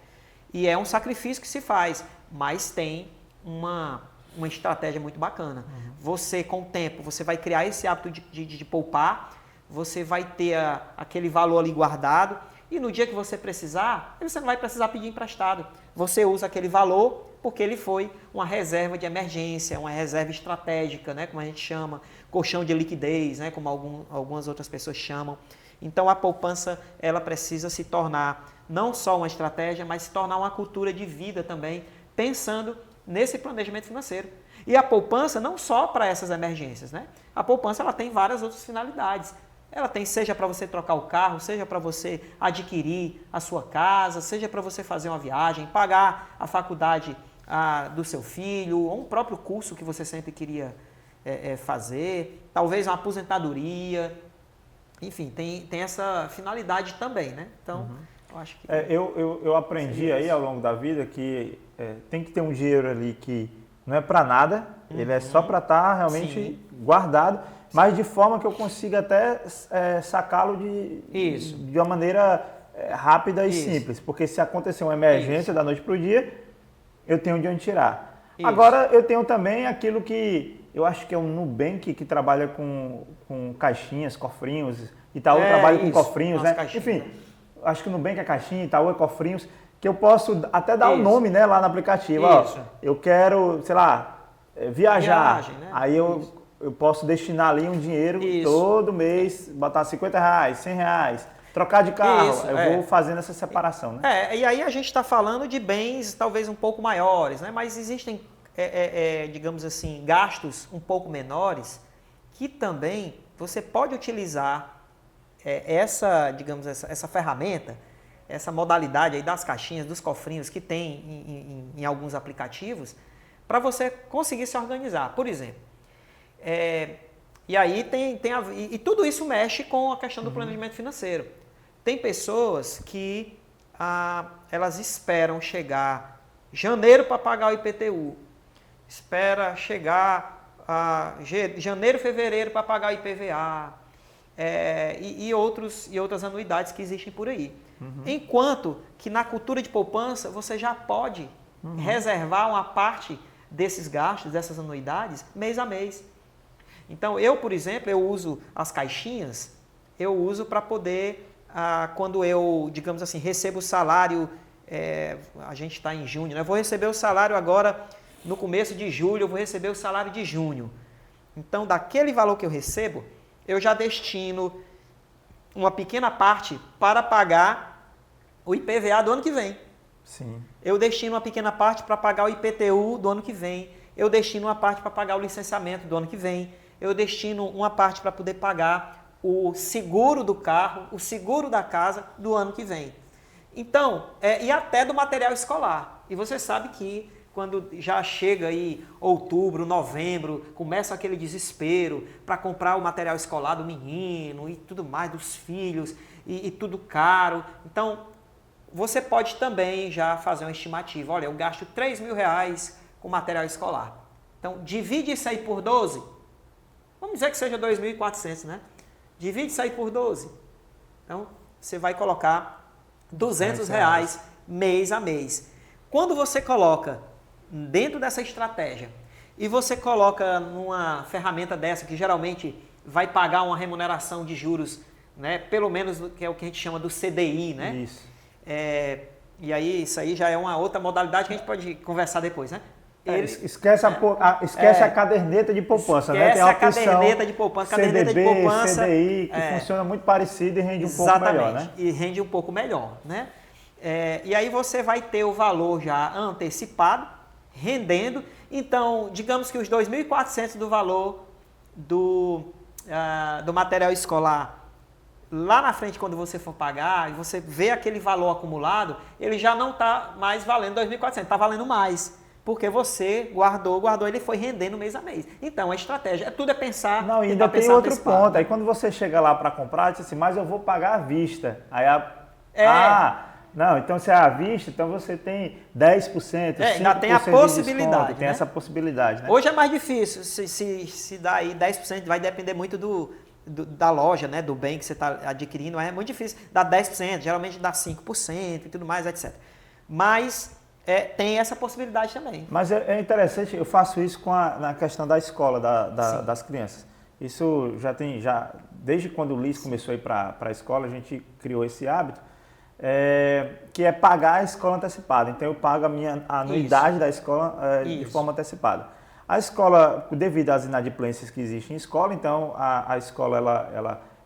E é um sacrifício que se faz, mas tem uma estratégia muito bacana. Você, com o tempo, você vai criar esse hábito de poupar, você vai ter aquele valor ali guardado, e no dia que você precisar, você não vai precisar pedir emprestado. Você usa aquele valor porque ele foi uma reserva de emergência, uma reserva estratégica, né, como a gente chama, colchão de liquidez, né, como algumas outras pessoas chamam. Então, a poupança, ela precisa se tornar não só uma estratégia, mas se tornar uma cultura de vida também, pensando nesse planejamento financeiro. E a poupança não só para essas emergências, né? A poupança, ela tem várias outras finalidades. Ela tem, seja para você trocar o carro, seja para você adquirir a sua casa, seja para você fazer uma viagem, pagar a faculdade do seu filho, ou um próprio curso que você sempre queria fazer, talvez uma aposentadoria. Enfim, tem essa finalidade também, né? Então, eu acho que... Eu aprendi aí ao longo da vida que tem que ter um dinheiro ali que não é para nada, ele é só para estar realmente guardado, mas de forma que eu consiga até sacá-lo de uma maneira rápida e simples. Porque se acontecer uma emergência da noite para o dia, eu tenho de onde tirar. Agora, eu tenho também aquilo que eu acho que é o Nubank, que trabalha com caixinhas, cofrinhos. Itaú trabalha com cofrinhos, né? Enfim, acho que o Nubank é caixinha, Itaú é cofrinhos, que eu posso até dar o nome, né, lá no aplicativo. Ó, eu quero, sei lá, viajar. Né? Aí eu posso destinar ali um dinheiro todo mês, botar R$50, R$100, trocar de carro. Eu vou fazendo essa separação, né? E aí a gente está falando de bens talvez um pouco maiores, né? Mas existem, digamos assim, gastos um pouco menores que também você pode utilizar essa ferramenta, essa modalidade aí das caixinhas, dos cofrinhos que tem em alguns aplicativos, para você conseguir se organizar. Por exemplo, e aí e tudo isso mexe com a questão do planejamento financeiro. Tem pessoas que elas esperam chegar janeiro para pagar o IPTU, espera chegar janeiro, fevereiro para pagar o IPVA, e outras anuidades que existem por aí. Enquanto que na cultura de poupança você já pode reservar uma parte desses gastos, dessas anuidades, mês a mês. Então, por exemplo, eu uso as caixinhas, eu uso para poder, quando eu, digamos assim, recebo o salário, a gente está em junho, né? Eu vou receber o salário agora, no começo de julho, eu vou receber o salário de junho. Então, daquele valor que eu recebo, eu já destino uma pequena parte para pagar o IPVA do ano que vem. Sim. Eu destino uma pequena parte para pagar o IPTU do ano que vem. Eu destino uma parte para pagar o licenciamento do ano que vem. Eu destino uma parte para poder pagar o seguro do carro, o seguro da casa do ano que vem. Então, e até do material escolar. E você sabe que quando já chega aí outubro, novembro, começa aquele desespero para comprar o material escolar do menino e tudo mais, dos filhos, e tudo caro. Então, você pode também já fazer uma estimativa. Olha, eu gasto R$3.000 com material escolar. Então, divide isso aí por 12. Vamos dizer que seja 2.400, né? Divide isso aí por 12. Então, você vai colocar R$200 mês a mês. Quando você coloca dentro dessa estratégia e você coloca numa ferramenta dessa que geralmente vai pagar uma remuneração de juros, né? Pelo menos que é o que a gente chama do CDI, né? Isso. E aí isso aí já é uma outra modalidade que a gente pode conversar depois, né? Esquece a caderneta de poupança, né? Tem a caderneta de poupança, caderneta de poupança, CDI, que funciona muito parecido e rende um pouco melhor, né? E rende um pouco melhor, né? E aí você vai ter o valor já antecipado, rendendo. Então, digamos que os 2.400 do valor do material escolar lá na frente, quando você for pagar, e você vê aquele valor acumulado, ele já não está mais valendo 2.400, está valendo mais. Porque você guardou, ele foi rendendo mês a mês. Então, a estratégia, tudo é pensar... Não, e ainda tem outro ponto. Aí quando você chega lá para comprar, diz assim, mas eu vou pagar à vista. Aí não, então se é à vista, então você tem 10%, 5% ainda tem a possibilidade, de desconto, tem essa possibilidade, né? Hoje é mais difícil, se dá aí 10%, vai depender muito da loja, né, do bem que você está adquirindo, é muito difícil dar 10%, geralmente dá 5% e tudo mais, etc. Mas tem essa possibilidade também. Mas é interessante, eu faço isso na questão da escola, das crianças. Isso desde quando o Liz começou a ir para a escola, a gente criou esse hábito, que é pagar a escola antecipada. Então eu pago a minha anuidade da escola de forma antecipada. A escola, devido às inadimplências que existem em escola, então a escola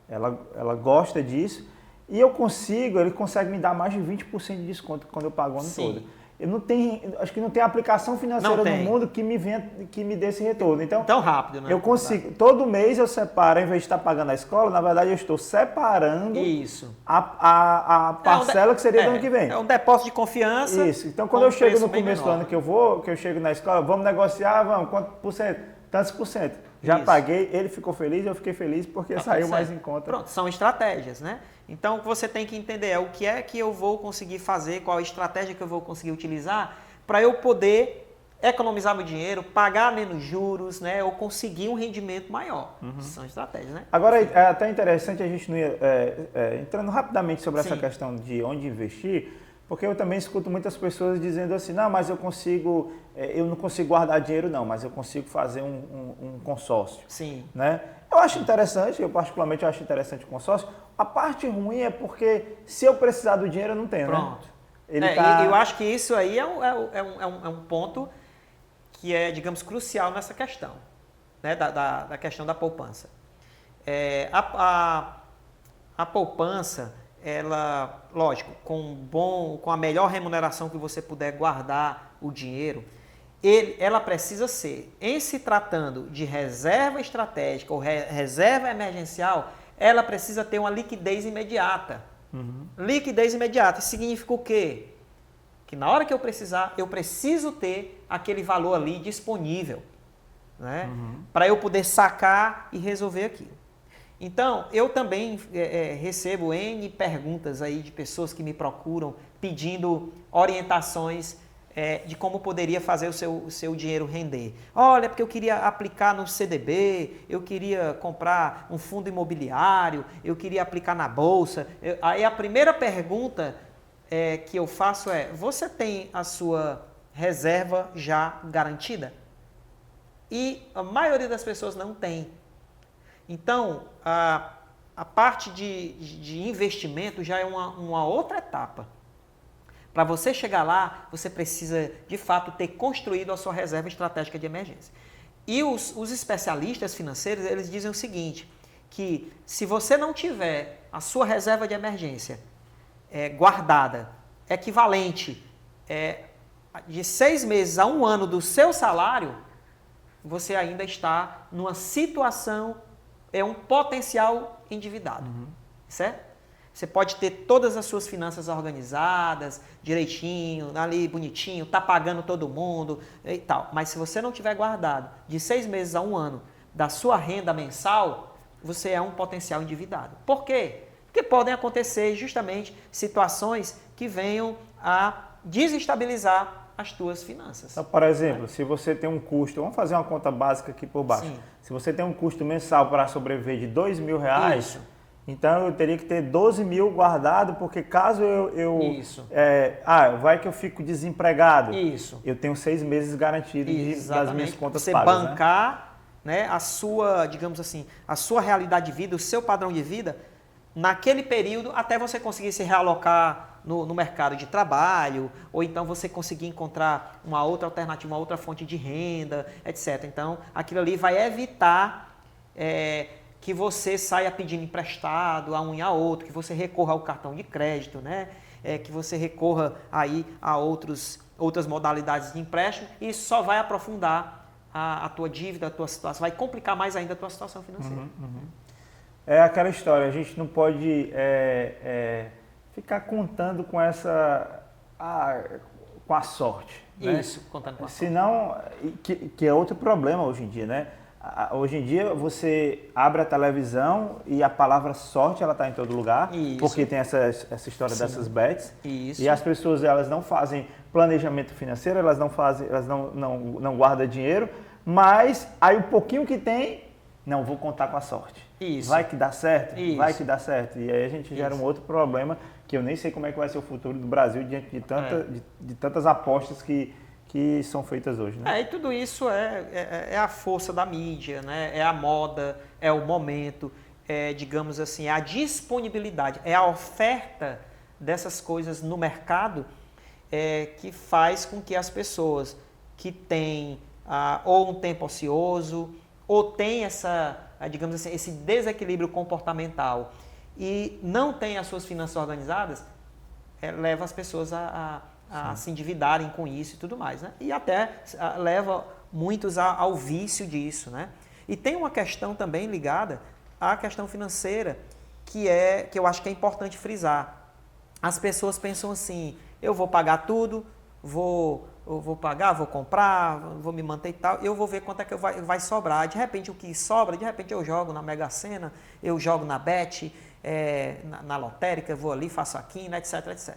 ela gosta disso e ele consegue me dar mais de 20% de desconto quando eu pago o ano todo. Acho que não tem aplicação financeira no mundo que me dê esse retorno. Então, tão rápido, né? Eu consigo, todo mês eu separo, ao invés de estar pagando a escola, na verdade eu estou separando a parcela que seria do ano que vem. É um depósito de confiança. Isso. Então, quando eu chego no começo do ano que eu chego na escola, vamos negociar, quanto por cento? Tantos por cento. Já paguei, ele ficou feliz, eu fiquei feliz porque saiu mais em conta. Pronto, são estratégias, né? Então, o que você tem que entender é o que é que eu vou conseguir fazer, qual a estratégia que eu vou conseguir utilizar para eu poder economizar meu dinheiro, pagar menos juros, né? Ou conseguir um rendimento maior. São estratégias, né? Agora, é até interessante a gente não ir entrando rapidamente sobre essa questão de onde investir, porque eu também escuto muitas pessoas dizendo assim, não, mas eu não consigo guardar dinheiro não, mas eu consigo fazer um consórcio. Sim. Né? Eu acho interessante, eu particularmente acho interessante o consórcio. A parte ruim é porque se eu precisar do dinheiro eu não tenho, Pronto. né? Eu acho que isso aí é um ponto que é, digamos, crucial nessa questão, né? da questão da poupança. A poupança, ela, lógico, com a melhor remuneração que você puder guardar o dinheiro, ela precisa ser, em se tratando de reserva estratégica ou reserva emergencial, ela precisa ter uma liquidez imediata. Liquidez imediata significa o quê? Que na hora que eu precisar, eu preciso ter aquele valor ali disponível, né? Para eu poder sacar e resolver aquilo. Então, eu também recebo N perguntas aí de pessoas que me procuram pedindo orientações de como poderia fazer o seu dinheiro render. Olha, porque eu queria aplicar no CDB, eu queria comprar um fundo imobiliário, eu queria aplicar na bolsa. Aí a primeira pergunta que eu faço é, você tem a sua reserva já garantida? E a maioria das pessoas não tem. Então, a parte de investimento já é uma outra etapa. Para você chegar lá, você precisa, de fato, ter construído a sua reserva estratégica de emergência. E os especialistas financeiros, eles dizem o seguinte, que se você não tiver a sua reserva de emergência guardada, equivalente de 6 meses a 1 ano do seu salário, você ainda está numa situação, um potencial endividado, certo? Você pode ter todas as suas finanças organizadas, direitinho, ali bonitinho, tá pagando todo mundo e tal. Mas se você não tiver guardado de 6 meses a 1 ano da sua renda mensal, você é um potencial endividado. Por quê? Porque podem acontecer justamente situações que venham a desestabilizar as tuas finanças. Então, por exemplo, se você tem um custo, vamos fazer uma conta básica aqui por baixo. Sim. Se você tem um custo mensal para sobreviver de R$2.000, Isso. Então eu teria que ter 12 mil guardado, porque caso Isso. Vai que eu fico desempregado. Isso. Eu tenho 6 meses garantidos das minhas contas você pagas. Você bancar, né, a sua, digamos assim, a sua realidade de vida, o seu padrão de vida, naquele período, até você conseguir se realocar no mercado de trabalho, ou então você conseguir encontrar uma outra alternativa, uma outra fonte de renda, etc. Então, aquilo ali vai evitar que você saia pedindo emprestado a um e a outro, que você recorra ao cartão de crédito, né? Que você recorra aí a outras modalidades de empréstimo, e isso só vai aprofundar a tua dívida, a tua situação, vai complicar mais ainda a tua situação financeira. É aquela história, a gente não pode ficar contando com com a sorte. Né? Isso, contando com a sorte. Senão, que é outro problema hoje em dia, né? Hoje em dia você abre a televisão e a palavra sorte ela está em todo lugar, Isso. porque tem essa história Sim. dessas bets. Isso. E as pessoas elas não fazem planejamento financeiro, elas não guardam dinheiro, mas aí o pouquinho que tem, não, vou contar com a sorte. Isso. Vai que dá certo? Isso. Vai que dá certo. E aí a gente gera um outro problema que eu nem sei como é que vai ser o futuro do Brasil diante de tantas apostas que são feitas hoje. Né? E tudo isso é a força da mídia, né? É a moda, é o momento, digamos assim, é a disponibilidade, é a oferta dessas coisas no mercado que faz com que as pessoas que têm ou um tempo ocioso ou têm digamos assim, esse desequilíbrio comportamental e não têm as suas finanças organizadas, leva as pessoas a se endividarem com isso e tudo mais, né? E até leva muitos ao vício disso, né? E tem uma questão também ligada à questão financeira que eu acho que é importante frisar. As pessoas pensam assim, eu vou pagar tudo, vou pagar, vou comprar, vou me manter e tal, eu vou ver quanto é que vai sobrar. De repente o que sobra, de repente eu jogo na Mega Sena, eu jogo na Bet, na lotérica, vou ali, faço a quina, etc, etc.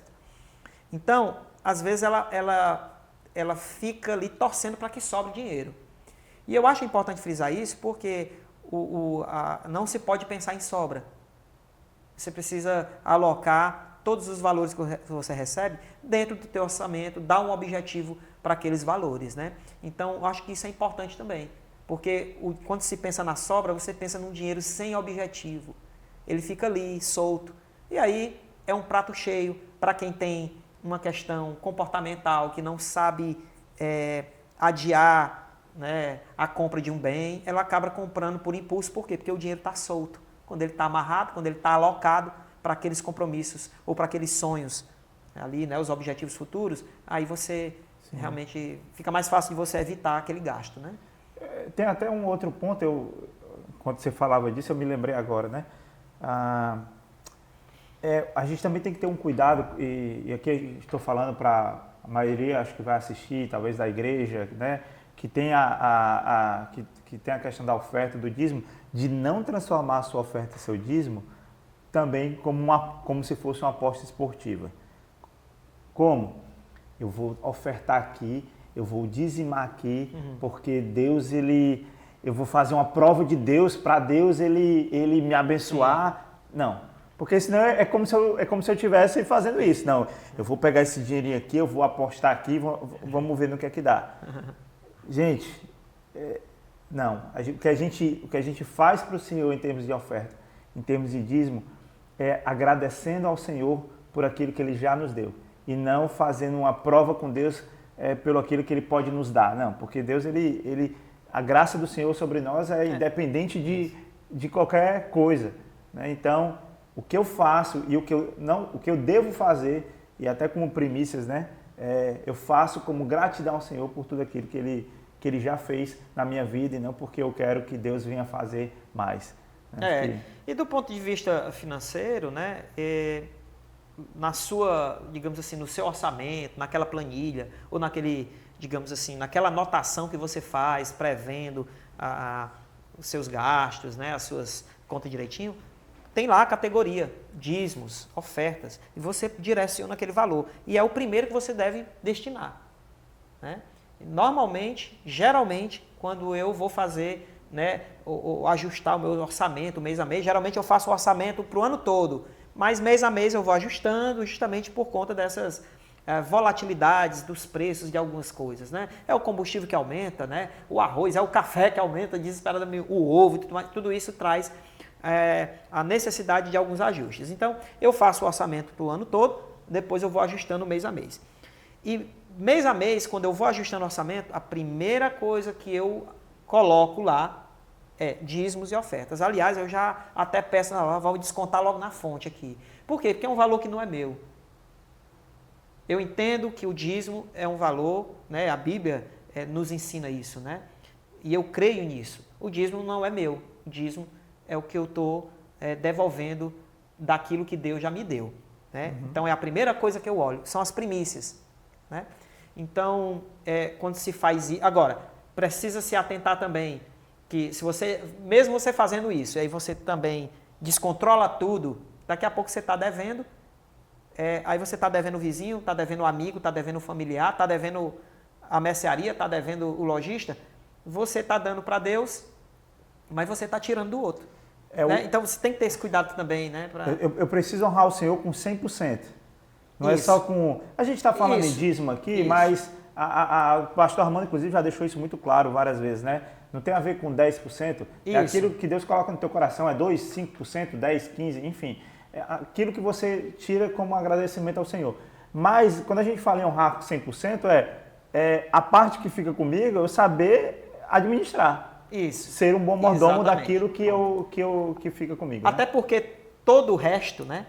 Então, às vezes ela fica ali torcendo para que sobre dinheiro. E eu acho importante frisar isso porque não se pode pensar em sobra. Você precisa alocar todos os valores que você recebe dentro do teu orçamento, dar um objetivo para aqueles valores, né? Então, eu acho que isso é importante também, porque quando se pensa na sobra, você pensa num dinheiro sem objetivo. Ele fica ali, solto. E aí, é um prato cheio para quem tem uma questão comportamental, que não sabe adiar, né, a compra de um bem, ela acaba comprando por impulso. Por quê? Porque o dinheiro está solto. Quando ele está amarrado, quando ele está alocado para aqueles compromissos ou para aqueles sonhos ali, né, os objetivos futuros, aí você realmente fica mais fácil de você evitar aquele gasto, né? Tem até um outro ponto, quando você falava disso, eu me lembrei agora, né? A gente também tem que ter um cuidado, e aqui estou falando para a maioria, acho que vai assistir, talvez da igreja, né? Que tem que tem a questão da oferta, do dízimo, de não transformar a sua oferta e seu dízimo também como se fosse uma aposta esportiva. Como? Eu vou ofertar aqui, eu vou dizimar aqui, porque Deus, eu vou fazer uma prova de Deus para Deus ele me abençoar. Sim. Não, porque senão é como se eu estivesse fazendo isso. Não, eu vou pegar esse dinheirinho aqui, eu vou apostar aqui, vamos ver no que é que dá. Gente, não, o que a gente faz para o Senhor em termos de oferta, em termos de dízimo, é agradecendo ao Senhor por aquilo que Ele já nos deu. E não fazendo uma prova com Deus pelo aquilo que Ele pode nos dar. Não, porque Deus, a graça do Senhor sobre nós é independente de qualquer coisa. Né? Então, o que eu faço e o que eu devo fazer, e até como primícias, né? Eu faço como gratidão ao Senhor por tudo aquilo que Ele já fez na minha vida e não porque eu quero que Deus venha fazer mais. Né? E do ponto de vista financeiro, né? Na sua, digamos assim, no seu orçamento, naquela planilha, ou digamos assim, naquela anotação que você faz, prevendo os seus gastos, né, as suas contas direitinho, tem lá a categoria, dízimos, ofertas, e você direciona aquele valor. E é o primeiro que você deve destinar. Né? Normalmente, geralmente, quando eu vou fazer, né, ou ajustar o meu orçamento mês a mês, geralmente eu faço o orçamento para o ano todo. Mas mês a mês eu vou ajustando justamente por conta dessas volatilidades dos preços de algumas coisas, né? É o combustível que aumenta, né? O arroz, é o café que aumenta desesperadamente, o ovo, tudo isso traz a necessidade de alguns ajustes. Então, eu faço o orçamento para o ano todo, depois eu vou ajustando mês a mês. E mês a mês, quando eu vou ajustando o orçamento, a primeira coisa que eu coloco lá dízimos e ofertas. Aliás, eu já até peço, vou descontar logo na fonte aqui. Por quê? Porque é um valor que não é meu. Eu entendo que o dízimo é um valor, né? A Bíblia nos ensina isso, né? E eu creio nisso. O dízimo não é meu. O dízimo é o que eu estou devolvendo daquilo que Deus já me deu. Né? Então, é a primeira coisa que eu olho, são as primícias. Né? Então, quando se faz isso... Agora, precisa se atentar também que se você, mesmo você fazendo isso, aí você também descontrola tudo, daqui a pouco você está devendo, aí você está devendo o vizinho, está devendo o amigo, está devendo o familiar, está devendo a mercearia, está devendo o lojista, você está dando para Deus, mas você está tirando do outro. Né? Então você tem que ter esse cuidado também. Né? Eu preciso honrar o Senhor com 100%. Não é só com... A gente está falando em dízimo aqui, mas o pastor Armando, inclusive, já deixou isso muito claro várias vezes, né? Não tem a ver com 10%, é aquilo que Deus coloca no teu coração, é 2%, 5%, 10%, 15%, enfim. É aquilo que você tira como agradecimento ao Senhor. Mas, quando a gente fala em honrar 100%, a parte que fica comigo, eu saber administrar. Isso. Ser um bom mordomo daquilo que fica comigo. Até porque todo o resto, né?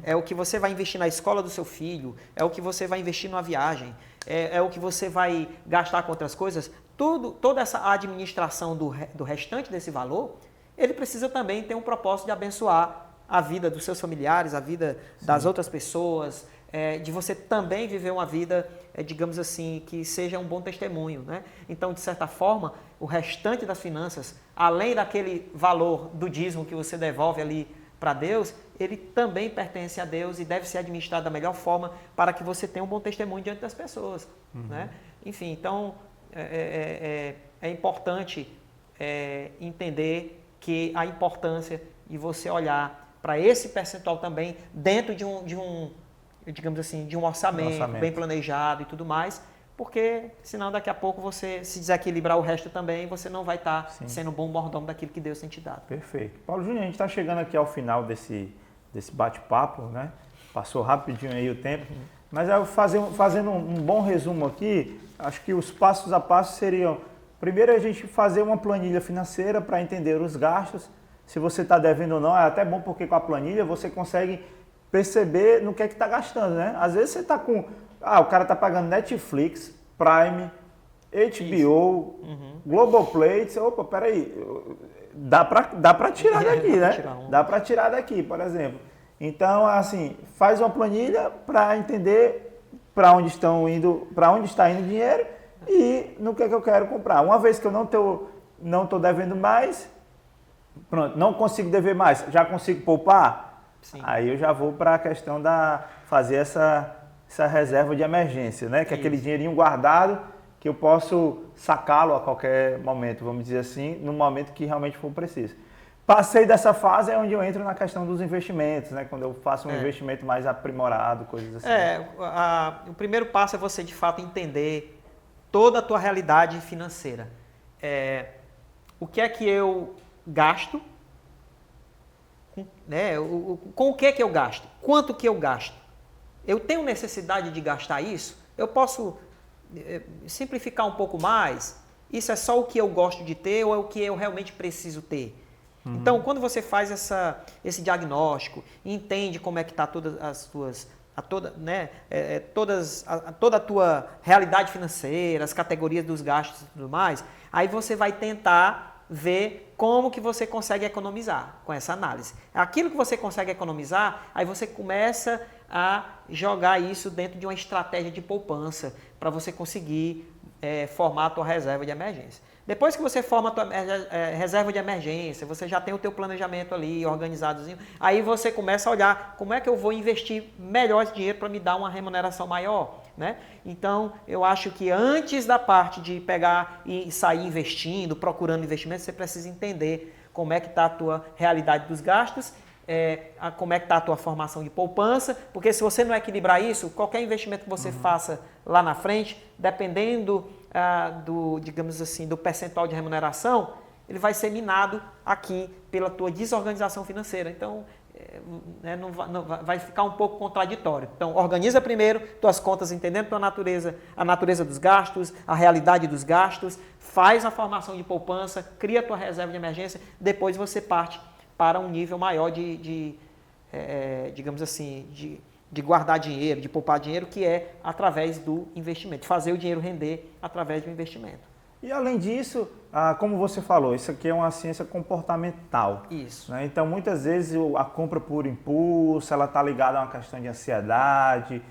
É o que você vai investir na escola do seu filho, é o que você vai investir numa viagem, é o que você vai gastar com outras coisas. Toda essa administração do restante desse valor, ele precisa também ter um propósito de abençoar a vida dos seus familiares, a vida das outras pessoas, de você também viver uma vida, digamos assim, que seja um bom testemunho. Né? Então, de certa forma, o restante das finanças, além daquele valor do dízimo que você devolve ali para Deus, ele também pertence a Deus e deve ser administrado da melhor forma para que você tenha um bom testemunho diante das pessoas. Né? Enfim, então, é importante entender que a importância de você olhar para esse percentual também dentro de um digamos assim, de um orçamento bem planejado e tudo mais, porque senão daqui a pouco você se desequilibrar o resto também, você não vai estar sendo um bom mordomo daquilo que Deus tem te dado. Perfeito. Paulo Júnior, a gente está chegando aqui ao final desse bate-papo, né? Passou rapidinho aí o tempo, mas eu fazendo um bom resumo aqui, acho que os passos a passo seriam, primeiro a gente fazer uma planilha financeira para entender os gastos, se você está devendo ou não, é até bom porque com a planilha você consegue perceber no que é que está gastando, né? Às vezes você está com... o cara está pagando Netflix, Prime, HBO, Globoplay. Opa, peraí, dá para tirar daqui, né? Dá para tirar daqui, por exemplo. Então, assim, faz uma planilha para entender para onde está indo o dinheiro e no que é que eu quero comprar. Uma vez que eu não tô devendo mais, pronto, não consigo dever mais, já consigo poupar? Sim. Aí eu já vou para a questão fazer essa reserva de emergência, né? Que é aquele dinheirinho guardado que eu posso sacá-lo a qualquer momento, vamos dizer assim, no momento que realmente for preciso. Passei dessa fase é onde eu entro na questão dos investimentos, né? Quando eu faço um investimento mais aprimorado, coisas assim. O primeiro passo é você de fato entender toda a tua realidade financeira. O que é que eu gasto? Né? Com o que eu gasto? Quanto que eu gasto? Eu tenho necessidade de gastar isso? Eu posso simplificar um pouco mais? Isso é só o que eu gosto de ter ou é o que eu realmente preciso ter? Então, quando você faz esse diagnóstico, entende como é que está todas as tuas... toda a tua realidade financeira, as categorias dos gastos e tudo mais, aí você vai tentar ver como que você consegue economizar com essa análise. Aquilo que você consegue economizar, aí você começa a jogar isso dentro de uma estratégia de poupança para você conseguir formar a tua reserva de emergência. Depois que você forma a tua reserva de emergência, você já tem o teu planejamento ali organizadozinho, aí você começa a olhar como é que eu vou investir melhor esse dinheiro para me dar uma remuneração maior. Né? Então, eu acho que antes da parte de pegar e sair investindo, procurando investimento, você precisa entender como é que está a tua realidade dos gastos, como é que está a tua formação de poupança, porque se você não equilibrar isso, qualquer investimento que você faça lá na frente, dependendo digamos assim, do percentual de remuneração, ele vai ser minado aqui pela tua desorganização financeira. Então, vai ficar um pouco contraditório. Então, organiza primeiro tuas contas, entendendo a natureza dos gastos, a realidade dos gastos, faz a formação de poupança, cria a tua reserva de emergência, depois você parte para um nível maior digamos assim, de guardar dinheiro, de poupar dinheiro, que é através do investimento, fazer o dinheiro render através do investimento. E além disso, como você falou, isso aqui é uma ciência comportamental. Isso. Né? Então, muitas vezes a compra por impulso, ela está ligada a uma questão de ansiedade.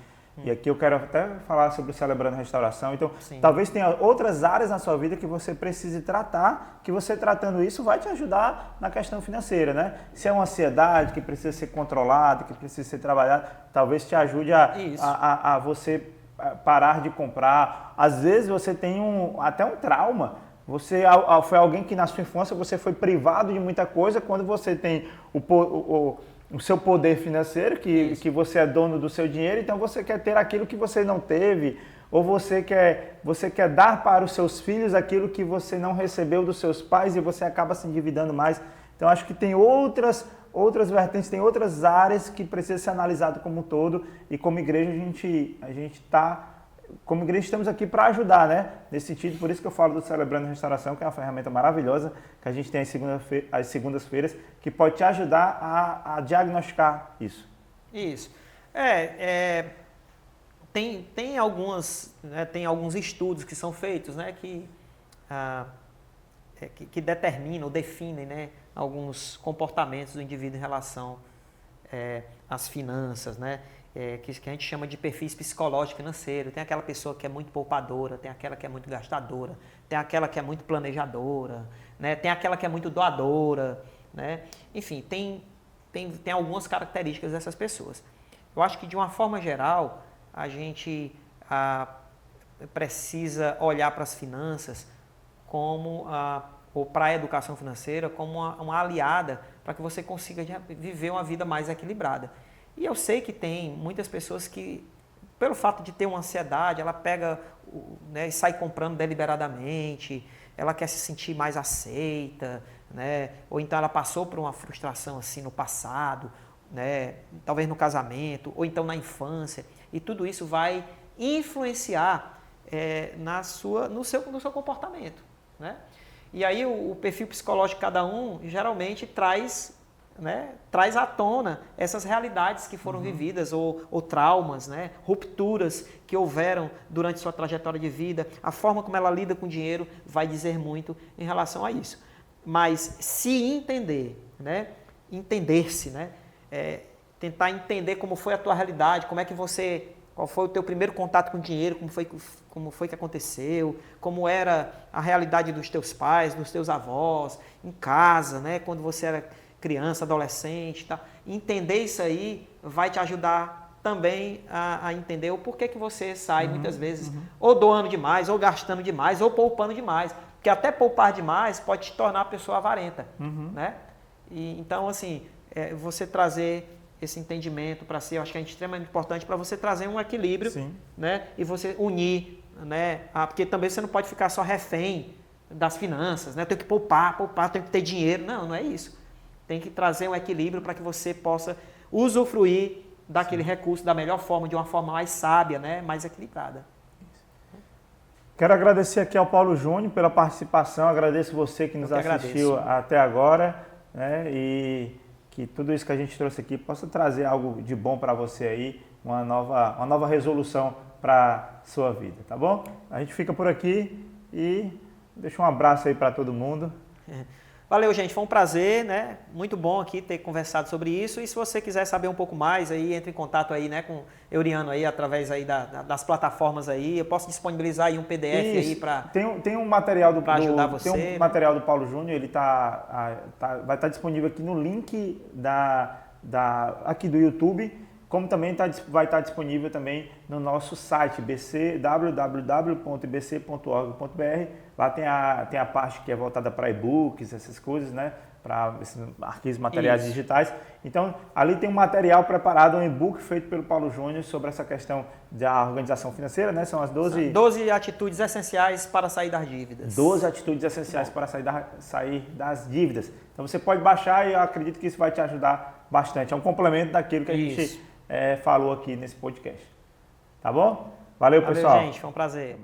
E aqui eu quero até falar sobre o Celebrando Restauração. Então, Sim. talvez tenha outras áreas na sua vida que você precise tratar, que você tratando isso vai te ajudar na questão financeira, né? Se é uma ansiedade que precisa ser controlada, que precisa ser trabalhada, talvez te ajude a você parar de comprar. Às vezes você tem até um trauma. Você foi alguém que na sua infância você foi privado de muita coisa. Quando você tem o seu poder financeiro, que você é dono do seu dinheiro, então você quer ter aquilo que você não teve, ou você quer dar para os seus filhos aquilo que você não recebeu dos seus pais e você acaba se endividando mais. Então acho que tem outras vertentes, tem outras áreas que precisam ser analisadas como um todo, e como igreja como igreja estamos aqui para ajudar, né? Nesse sentido, por isso que eu falo do Celebrando Restauração, que é uma ferramenta maravilhosa que a gente tem às segundas-feiras, que pode te ajudar a diagnosticar isso. Isso. Tem alguns estudos que são feitos, né, que determinam ou definem, né, alguns comportamentos do indivíduo em relação às finanças, né? Que a gente chama de perfis psicológico financeiro. Tem aquela pessoa que é muito poupadora, tem aquela que é muito gastadora, tem aquela que é muito planejadora, né? Tem aquela que é muito doadora, né? Enfim, tem algumas características dessas pessoas. Eu acho que, de uma forma geral, a gente precisa olhar para as finanças ou para a educação financeira como uma aliada para que você consiga viver uma vida mais equilibrada. E eu sei que tem muitas pessoas que, pelo fato de ter uma ansiedade, ela pega, né, e sai comprando deliberadamente, ela quer se sentir mais aceita, né? Ou então ela passou por uma frustração assim no passado, né? Talvez no casamento, ou então na infância, e tudo isso vai influenciar no seu comportamento, né? E aí o perfil psicológico de cada um geralmente traz à tona essas realidades que foram vividas, ou traumas, né? Rupturas que houveram durante sua trajetória de vida. A forma como ela lida com o dinheiro vai dizer muito em relação a isso. Mas se entender, né? Entender-se, né? Tentar entender como foi a tua realidade, qual foi o teu primeiro contato com o dinheiro, como foi que aconteceu, como era a realidade dos teus pais, dos teus avós, em casa, né? Quando você era criança, adolescente, tá? Entender isso aí vai te ajudar também a entender o porquê que você sai muitas vezes ou doando demais, ou gastando demais, ou poupando demais. Porque até poupar demais pode te tornar a pessoa avarenta, né? E, então, assim, você trazer esse entendimento para si, eu acho que é extremamente importante para você trazer um equilíbrio, né? E você unir, né? Porque também você não pode ficar só refém das finanças, né? Eu tenho que poupar, tenho que ter dinheiro. Não é isso. Tem que trazer um equilíbrio para que você possa usufruir daquele recurso da melhor forma, de uma forma mais sábia, né? Mais equilibrada. Quero agradecer aqui ao Paulo Júnior pela participação, agradeço você que nos assistiu até agora, né? E que tudo isso que a gente trouxe aqui possa trazer algo de bom para você aí, uma nova resolução para a sua vida, tá bom? A gente fica por aqui e deixa um abraço aí para todo mundo. Valeu, gente. Foi um prazer, né? Muito bom aqui ter conversado sobre isso. E se você quiser saber um pouco mais, aí entre em contato aí, né, com o Euriano aí, através aí das plataformas aí. Eu posso disponibilizar aí um PDF aí para tem um material ajudar você. Tem um material do Paulo Júnior, ele vai estar disponível aqui no link aqui do YouTube, como também vai estar disponível também no nosso site www.ibc.org.br. Lá tem a parte que é voltada para e-books, essas coisas, né? Para esses arquivos materiais digitais. Então, ali tem um material preparado, um e-book feito pelo Paulo Júnior sobre essa questão da organização financeira, né? São as 12 atitudes essenciais para sair das dívidas. 12 atitudes essenciais para sair das dívidas. Então, você pode baixar e eu acredito que isso vai te ajudar bastante. É um complemento daquilo que a gente falou aqui nesse podcast. Tá bom? Valeu, pessoal. Gente. Foi um prazer.